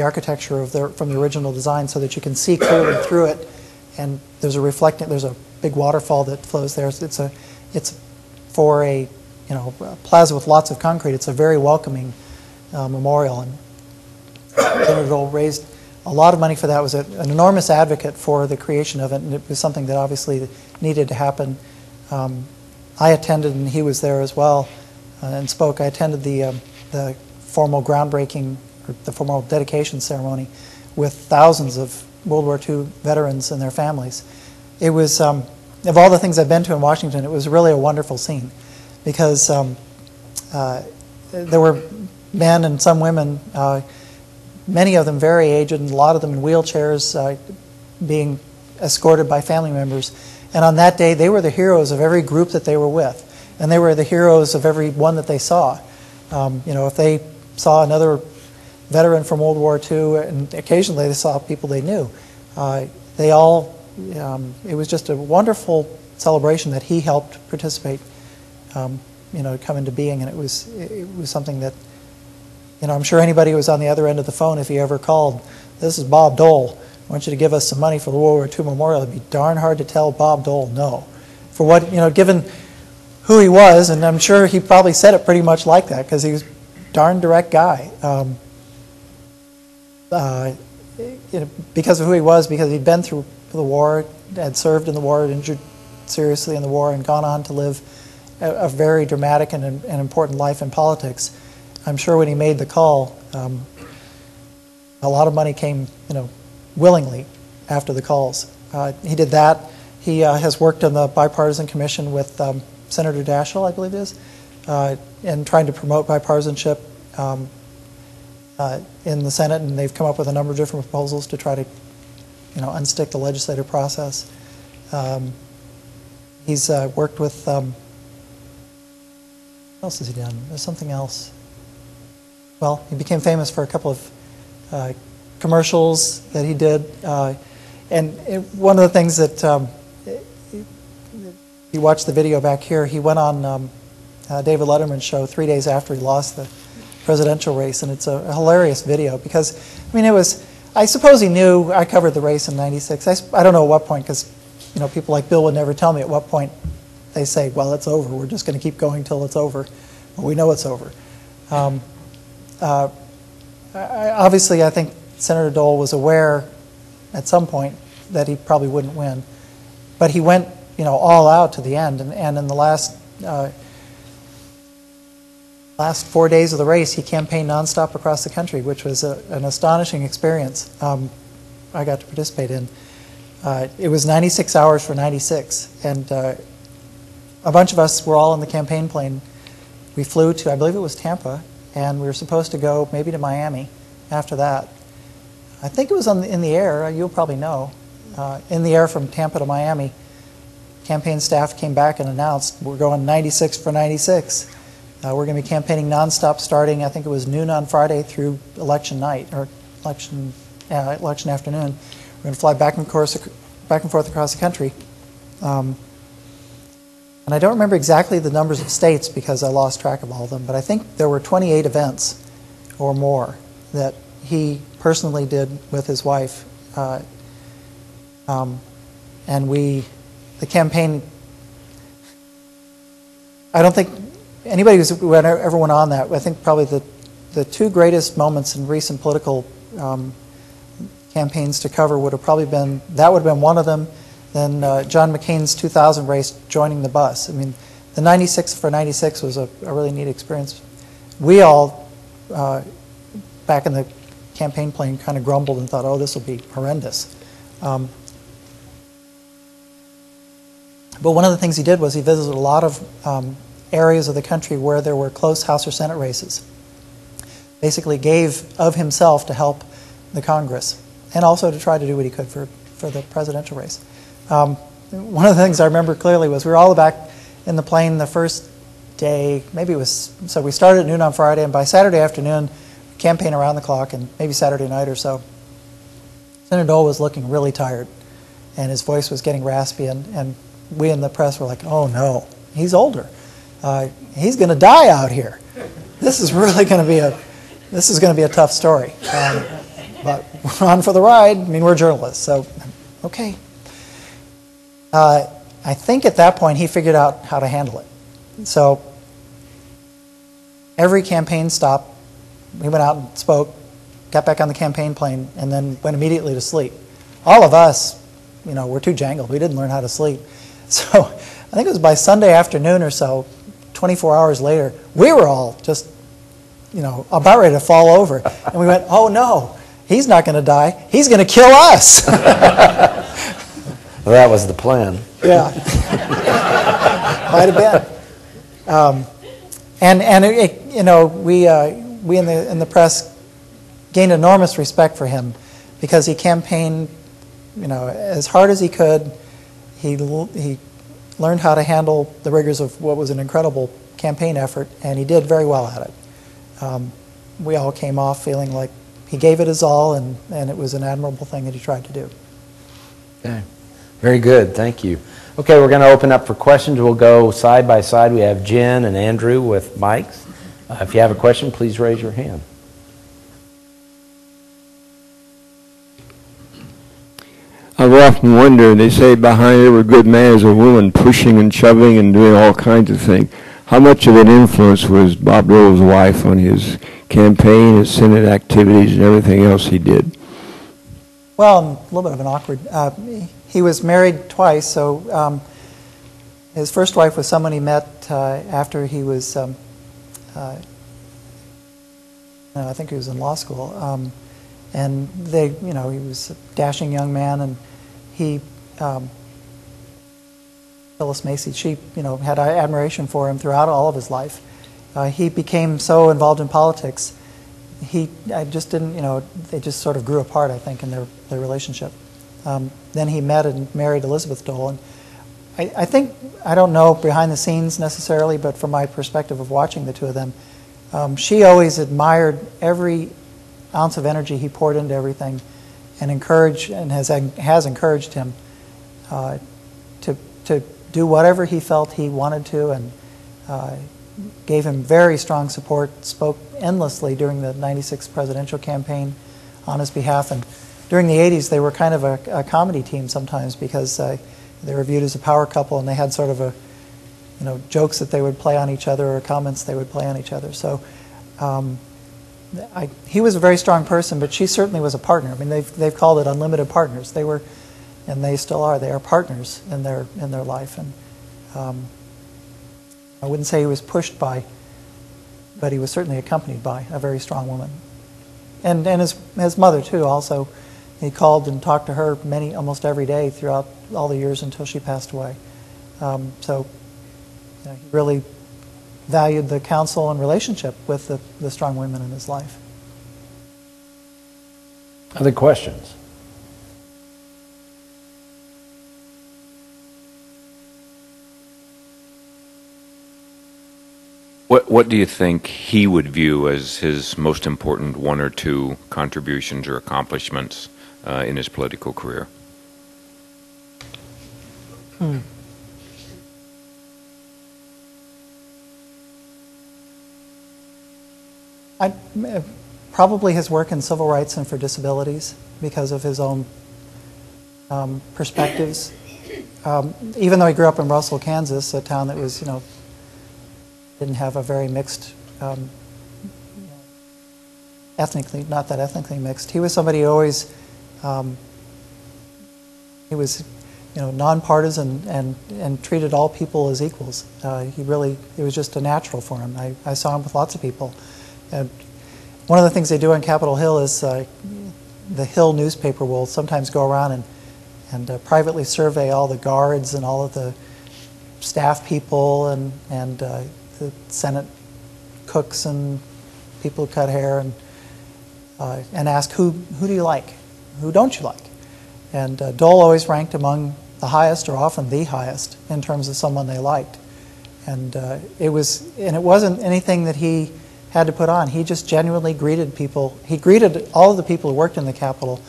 architecture from the original design so that you can see clearly through it. And there's a big waterfall that flows there. It's for a plaza with lots of concrete. It's a very welcoming memorial, and Senator Dole raised a lot of money for that. Was an enormous advocate for the creation of it, and it was something that obviously needed to happen. I attended, and he was there as well, and spoke. I attended the formal groundbreaking, or the formal dedication ceremony, with thousands of World War II veterans and their families. It was, of all the things I've been to in Washington, it was really a wonderful scene because there were men and some women, many of them very aged, and a lot of them in wheelchairs, being escorted by family members. And on that day, they were the heroes of every group that they were with, and they were the heroes of every one that they saw. If they saw another veteran from World War II, and occasionally they saw people they knew, they all, it was just a wonderful celebration that he helped participate, come into being, and it was something that, I'm sure anybody who was on the other end of the phone, if he ever called, "This is Bob Dole, I want you to give us some money for the World War II memorial," it'd be darn hard to tell Bob Dole no. For what, given who he was, and I'm sure he probably said it pretty much like that, because he was a darn direct guy. Because of who he was, because he'd been through the war, had served in the war, injured seriously in the war, and gone on to live a very dramatic and important life in politics. I'm sure when he made the call, a lot of money came, willingly after the calls. He did that. He has worked on the Bipartisan Commission with Senator Daschle, I believe it is, and trying to promote bipartisanship in the Senate, and they've come up with a number of different proposals to try to, unstick the legislative process. He's worked with, what else has he done? There's something else. Well, he became famous for a couple of commercials that he did, and one of the things that, you watch the video back here, he went on David Letterman's show 3 days after he lost the presidential race, and it's a hilarious video because, it was, I suppose he knew. I covered the race in '96. I don't know at what point, because people like Bill would never tell me at what point they say, well, it's over, we're just going to keep going till it's over. Well, we know it's over. Obviously, I think Senator Dole was aware at some point that he probably wouldn't win, but he went all out to the end, and in the last 4 days of the race, he campaigned nonstop across the country, which was an astonishing experience I got to participate in. It was 96 hours for 96, and a bunch of us were all in the campaign plane. We flew to, I believe it was Tampa, and we were supposed to go maybe to Miami after that. I think it was in the air, you'll probably know, in the air from Tampa to Miami. Campaign staff came back and announced, we're going 96 for 96. We're going to be campaigning nonstop starting, I think it was noon on Friday through election night, or election afternoon. We're going to fly back and forth across the country. And I don't remember exactly the numbers of states because I lost track of all of them, but I think there were 28 events or more that he personally did with his wife. And the campaign, I don't think anybody who ever went on that, I think probably the two greatest moments in recent political campaigns to cover would have probably been, that would have been one of them, then John McCain's 2000 race joining the bus. The 96 for 96 was a really neat experience. We all, back in the campaign plane, kind of grumbled and thought, oh, this will be horrendous. But one of the things he did was he visited a lot of areas of the country where there were close House or Senate races. Basically gave of himself to help the Congress, and also to try to do what he could for the presidential race. One of the things I remember clearly was we were all back in the plane the first day, maybe it was, so we started at noon on Friday, and by Saturday afternoon, campaign around the clock, and maybe Saturday night or so, Senator Dole was looking really tired, and his voice was getting raspy, and we in the press were like, oh no, he's older. He's going to die out here. This is really going to be a tough story. But we're on for the ride. We're journalists, so okay. I think at that point he figured out how to handle it. So every campaign stop, we went out and spoke, got back on the campaign plane, and then went immediately to sleep. All of us, were too jangled. We didn't learn how to sleep. So I think it was by Sunday afternoon or so, 24 hours later, we were all just, about ready to fall over. And we went, oh no. he's not going to die. He's going to kill us. Well, that was the plan. Yeah. Might have been. You know, we in the press gained enormous respect for him because he campaigned, you know, as hard as he could. He learned how to handle the rigors of what was an incredible campaign effort, and he did very well at it. We all came off feeling like he gave it his all, and it was an admirable thing that he tried to do. Okay. Very good. Thank you. Okay, we're going to open up for questions. We'll go side by side. We have Jen and Andrew with mics. If you have a question, please raise your hand. I've often wondered, they say behind every good man is a woman pushing and shoving and doing all kinds of things. How much of an influence was Bob Dole's wife on his campaign, his Senate activities, and everything else he did? Well, a little bit of an awkward. He was married twice, so his first wife was someone he met after he was, I think he was in law school, and they, you know, he was a dashing young man, and he, Phyllis Macy, she, you know, had admiration for him throughout all of his life. He became so involved in politics. I just didn't, you know, they just sort of grew apart, I think, in their relationship. Then he met and married Elizabeth Dole, and I think, I don't know behind the scenes necessarily, but from my perspective of watching the two of them, she always admired every ounce of energy he poured into everything, and encouraged and has encouraged him to do whatever he felt he wanted to, and gave him very strong support, spoke endlessly during the '96 presidential campaign on his behalf. And during the '80s, they were kind of a comedy team sometimes because they were viewed as a power couple, and they had sort of a, you know, jokes that they would play on each other or comments they would play on each other. So he was a very strong person, but she certainly was a partner. I mean, they've called it unlimited partners. They were, and they still are. They are partners in their life, and I wouldn't say he was pushed by, but he was certainly accompanied by a very strong woman, and his mother too. Also, he called and talked to her almost every day throughout all the years until she passed away. So you know, he really valued the counsel and relationship with the strong women in his life. Other questions? What do you think he would view as his most important one or two contributions or accomplishments in his political career? Probably his work in civil rights and for disabilities, because of his own perspectives. Even though he grew up in Russell, Kansas, a town that was, you know, didn't have a very mixed, ethnically, not that ethnically mixed. He was somebody who always, he was, you know, nonpartisan and treated all people as equals. He really, it was just a natural for him. I saw him with lots of people. And one of the things they do on Capitol Hill is the Hill newspaper will sometimes go around and privately survey all the guards and all of the staff people and the Senate cooks and people who cut hair and ask who do you like, who don't you like, and Dole always ranked among the highest or often the highest in terms of someone they liked, and it wasn't anything that he had to put on. He just genuinely greeted people. He greeted all of the people who worked in the Capitol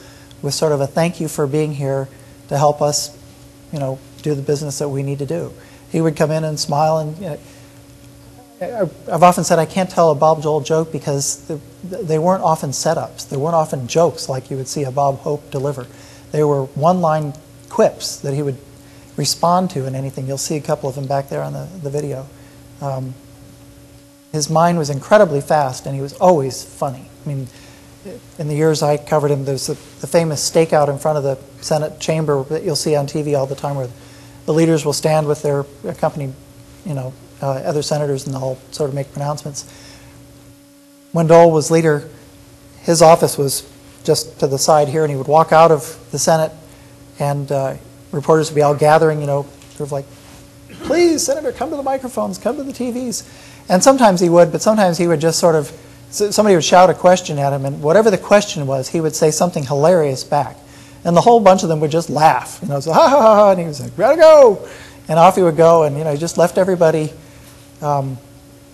with sort of a thank you for being here to help us, you know, do the business that we need to do. He would come in and smile, and you know, I've often said I can't tell a Bob Dole joke because they weren't often setups. They weren't often jokes like you would see a Bob Hope deliver. They were one-line quips that he would respond to in anything. You'll see a couple of them back there on the video. His mind was incredibly fast, and he was always funny. I mean, in the years I covered him, there's the famous stakeout in front of the Senate chamber that you'll see on TV all the time, where the leaders will stand with their accompanied, you know, other senators, and they'll sort of make pronouncements. When Dole was leader, his office was just to the side here, and he would walk out of the Senate, and reporters would be all gathering, sort of like, please, Senator, come to the microphones, come to the TVs. And sometimes he would, but sometimes he would just sort of, somebody would shout a question at him, and whatever the question was, he would say something hilarious back. And the whole bunch of them would just laugh, so ha ha ha, and he was like, gotta go! And off he would go, and he just left everybody.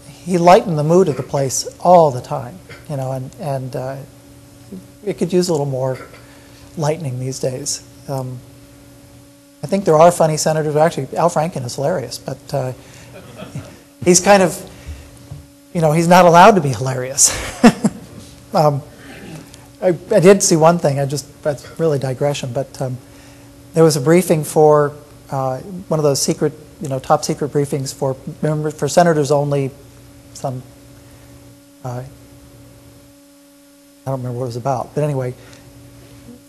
He lightened the mood of the place all the time, and it could use a little more lightening these days. I think there are funny senators. Actually, Al Franken is hilarious, but he's kind of, he's not allowed to be hilarious. I did see one thing. That's really digression, but there was a briefing for one of those secret, top secret briefings for senators only. Some I don't remember what it was about, but anyway,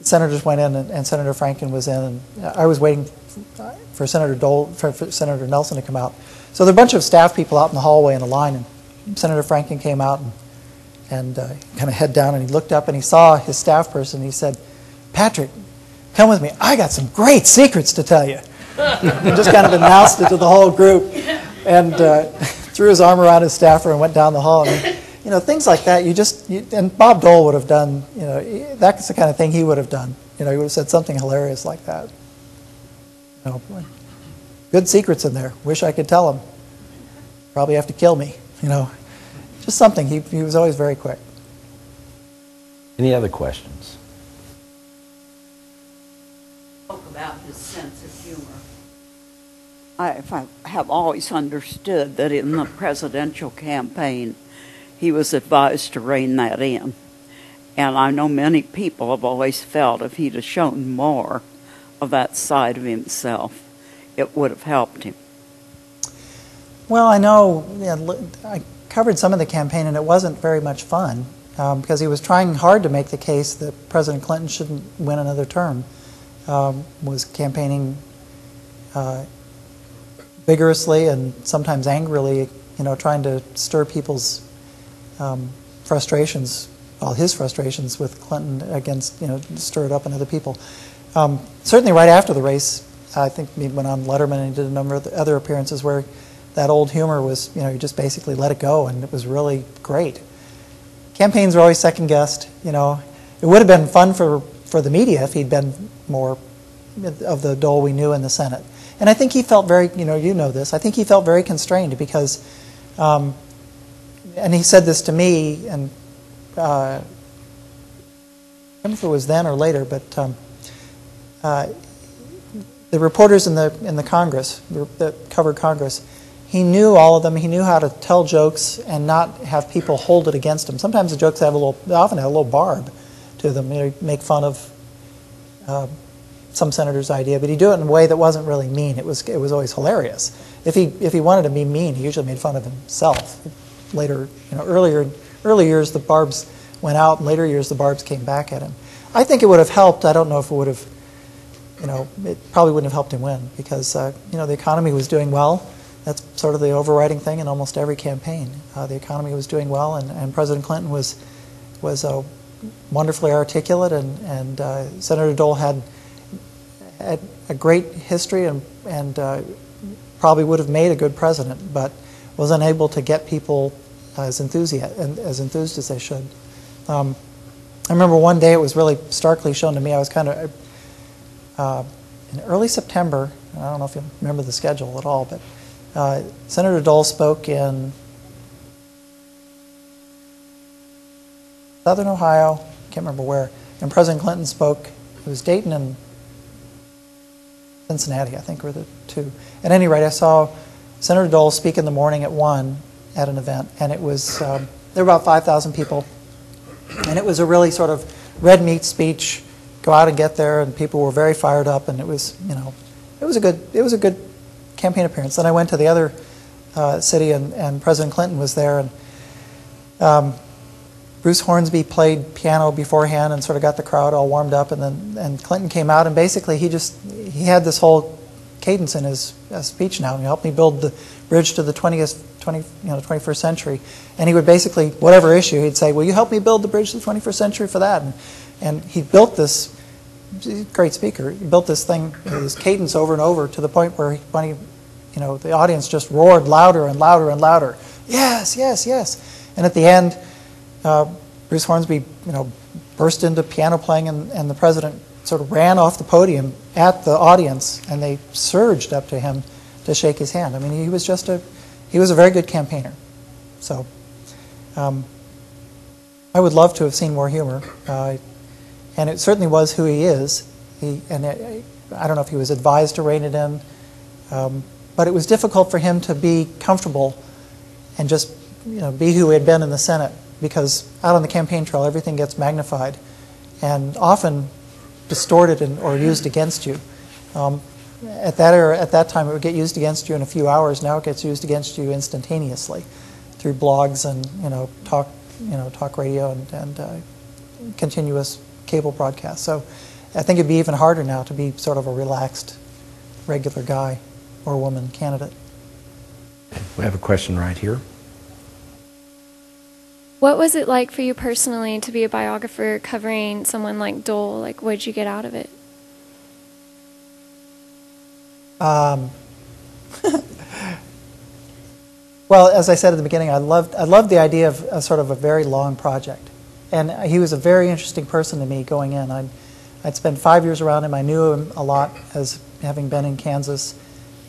senators went in, and Senator Franken was in, and I was waiting for Senator Dole, for Senator Nelson to come out. So there were a bunch of staff people out in the hallway in a line, and Senator Franken came out and kind of head down, and he looked up and he saw his staff person. And he said, "Patrick, come with me. I got some great secrets to tell you." And just kind of announced it to the whole group, and threw his arm around his staffer and went down the hall. And, things like that. And Bob Dole would have done. That's the kind of thing he would have done. He would have said something hilarious like that. Good secrets in there. Wish I could tell them. Probably have to kill me. Just something. He was always very quick. Any other questions? Talk about his sense of humor. I have always understood that in the presidential campaign, he was advised to rein that in. And I know many people have always felt if he'd have shown more of that side of himself, it would have helped him. Well, I know, I covered some of the campaign, and it wasn't very much fun because he was trying hard to make the case that President Clinton shouldn't win another term. Was campaigning vigorously and sometimes angrily, trying to stir people's frustrations, his frustrations with Clinton against, stir it up in other people. Certainly right after the race, I think he went on Letterman and he did a number of other appearances where that old humor was, you just basically let it go, and it was really great. Campaigns are always second-guessed, It would have been fun for the media if he'd been more of the Dole we knew in the Senate. And I think he felt very, you know this, I think he felt very constrained because, and he said this to me, and I don't know if it was then or later, but the reporters in the Congress, that covered Congress, he knew all of them. He knew how to tell jokes and not have people hold it against him. Sometimes the jokes often have a little barb to them. Make fun of some senator's idea, but he'd do it in a way that wasn't really mean. It was always hilarious. If he wanted to be mean, he usually made fun of himself. Later, early years the barbs went out, and later years the barbs came back at him. I think it would have helped. I don't know if it would have. It probably wouldn't have helped him win because the economy was doing well. That's sort of the overriding thing in almost every campaign. The economy was doing well, and President Clinton was wonderfully articulate, and Senator Dole had a great history and probably would have made a good president, but was unable to get people as enthused as they should. I remember one day it was really starkly shown to me. I was kind of in early September. I don't know if you remember the schedule at all, but Senator Dole spoke in Southern Ohio, can't remember where, and President Clinton spoke. It was Dayton and Cincinnati, I think, were the two. At any rate, I saw Senator Dole speak in the morning at 1 at an event, and it was there were about 5,000 people, and it was a really sort of red meat speech. Go out and get there, and people were very fired up, and it was it was a good campaign appearance. Then I went to the other city, and President Clinton was there, and Bruce Hornsby played piano beforehand and sort of got the crowd all warmed up, and Clinton came out, and basically he had this whole cadence in his speech now. He helped me build the bridge to the 21st century, and he would basically, whatever issue, he'd say, "Will you help me build the bridge to the 21st century for that?" And he built this, he's a great speaker, he built this thing, this cadence over and over to the point where when he, the audience just roared louder and louder and louder. Yes, yes, yes. And at the end, Bruce Hornsby, burst into piano playing, and the president sort of ran off the podium at the audience, and they surged up to him to shake his hand. I mean, he was a very good campaigner. So, I would love to have seen more humor, and it certainly was who he is. I don't know if he was advised to rein it in, but it was difficult for him to be comfortable and just be who he had been in the Senate, because out on the campaign trail everything gets magnified and often distorted or used against you. At that time, it would get used against you in a few hours. Now it gets used against you instantaneously through blogs and talk radio and continuous cable broadcasts. So I think it'd be even harder now to be sort of a relaxed, regular guy or woman candidate. We have a question right here. What was it like for you personally to be a biographer covering someone like Dole? Like, what did you get out of it? Well, as I said at the beginning, I loved the idea of a sort of a very long project, and he was a very interesting person to me going in. I'd spent 5 years around him. I knew him a lot as having been in Kansas,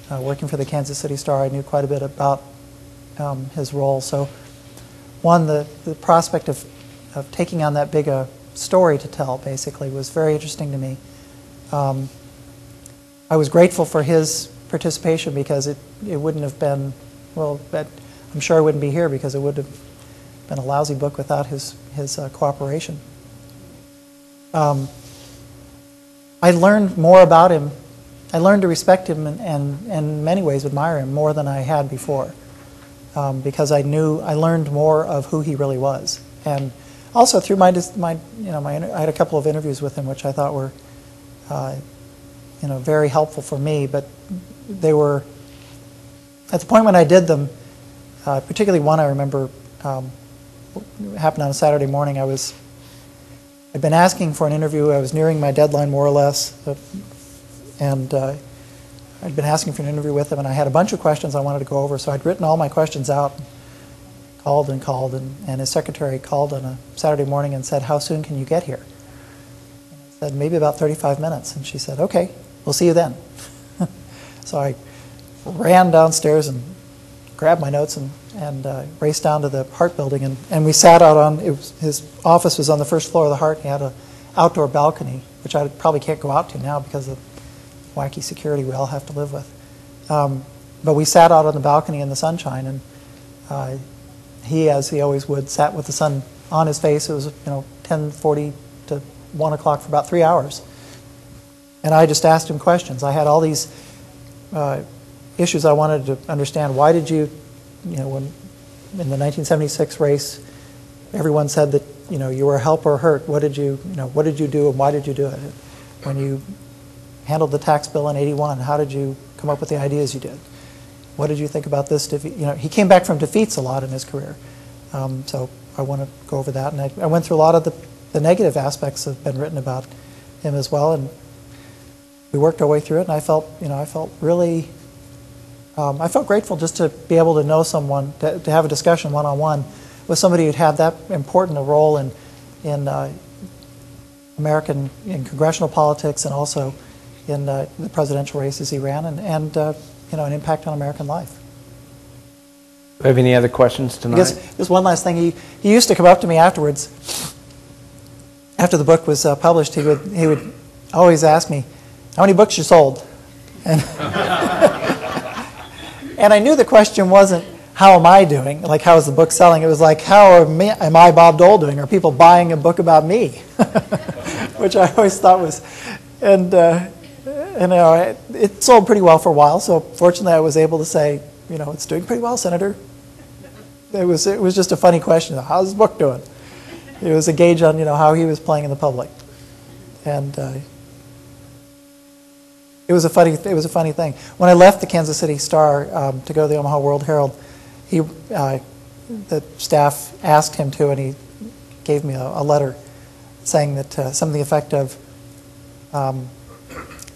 working for the Kansas City Star. I knew quite a bit about his role. So, one, the prospect of taking on that big a story to tell, basically, was very interesting to me. I was grateful for his participation because it wouldn't have been, well, I'm sure I wouldn't be here because it would have been a lousy book without his cooperation. I learned more about him. I learned to respect him and in many ways admire him more than I had before, because I learned more of who he really was. And also through I had a couple of interviews with him which I thought were very helpful for me, but they were, at the point when I did them, particularly one I remember happened on a Saturday morning. I'd been asking for an interview. I was nearing my deadline more or less, and I'd been asking for an interview with him, and I had a bunch of questions I wanted to go over, so I'd written all my questions out, called, and his secretary called on a Saturday morning and said, "How soon can you get here?" And I said, "Maybe about 35 minutes." And she said, "Okay, we'll see you then." So I ran downstairs and grabbed my notes and raced down to the Hart building, and we sat out on, his office was on the first floor of the Hart. He had an outdoor balcony, which I probably can't go out to now because of wacky security we all have to live with. But we sat out on the balcony in the sunshine, and he, as he always would, sat with the sun on his face. It was 10:40 to 1 o'clock for about 3 hours. And I just asked him questions. I had all these issues I wanted to understand. Why did you, when in the 1976 race, everyone said that you were help or hurt. What did you do, and why did you do it? When you handled the tax bill in '81, how did you come up with the ideas you did? What did you think about this defeat? He came back from defeats a lot in his career, so I want to go over that. And I went through a lot of the negative aspects that have been written about him as well, and we worked our way through it. And I felt really, I felt grateful just to be able to know someone, to have a discussion one-on-one with somebody who'd had that important a role in American congressional politics and also in the presidential races he ran, and an impact on American life. Do we have any other questions tonight? I guess just one last thing. He used to come up to me afterwards, after the book was published. He would always ask me, "How many books you sold?" And and I knew the question wasn't, "How am I doing?" Like, how is the book selling? It was like, "How am I, Bob Dole, doing? Are people buying a book about me?" Which I always thought was, it sold pretty well for a while. So fortunately, I was able to say, it's doing pretty well, Senator. It was just a funny question. How's the book doing? It was a gauge on how he was playing in the public, and it was a funny thing. When I left the Kansas City Star to go to the Omaha World Herald, the staff asked him to, and he gave me a letter saying that something to the effect of, I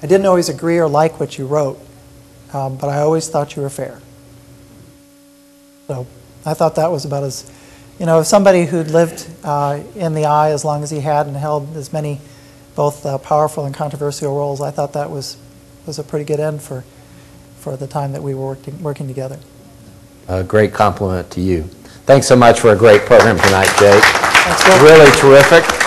didn't always agree or like what you wrote, but I always thought you were fair. So I thought that was about as, somebody who'd lived in the eye as long as he had and held as many both powerful and controversial roles, I thought that was a pretty good end for the time that we were working together. A great compliment to you. Thanks so much for a great program tonight, Jake. Thanks, Bill. Really terrific.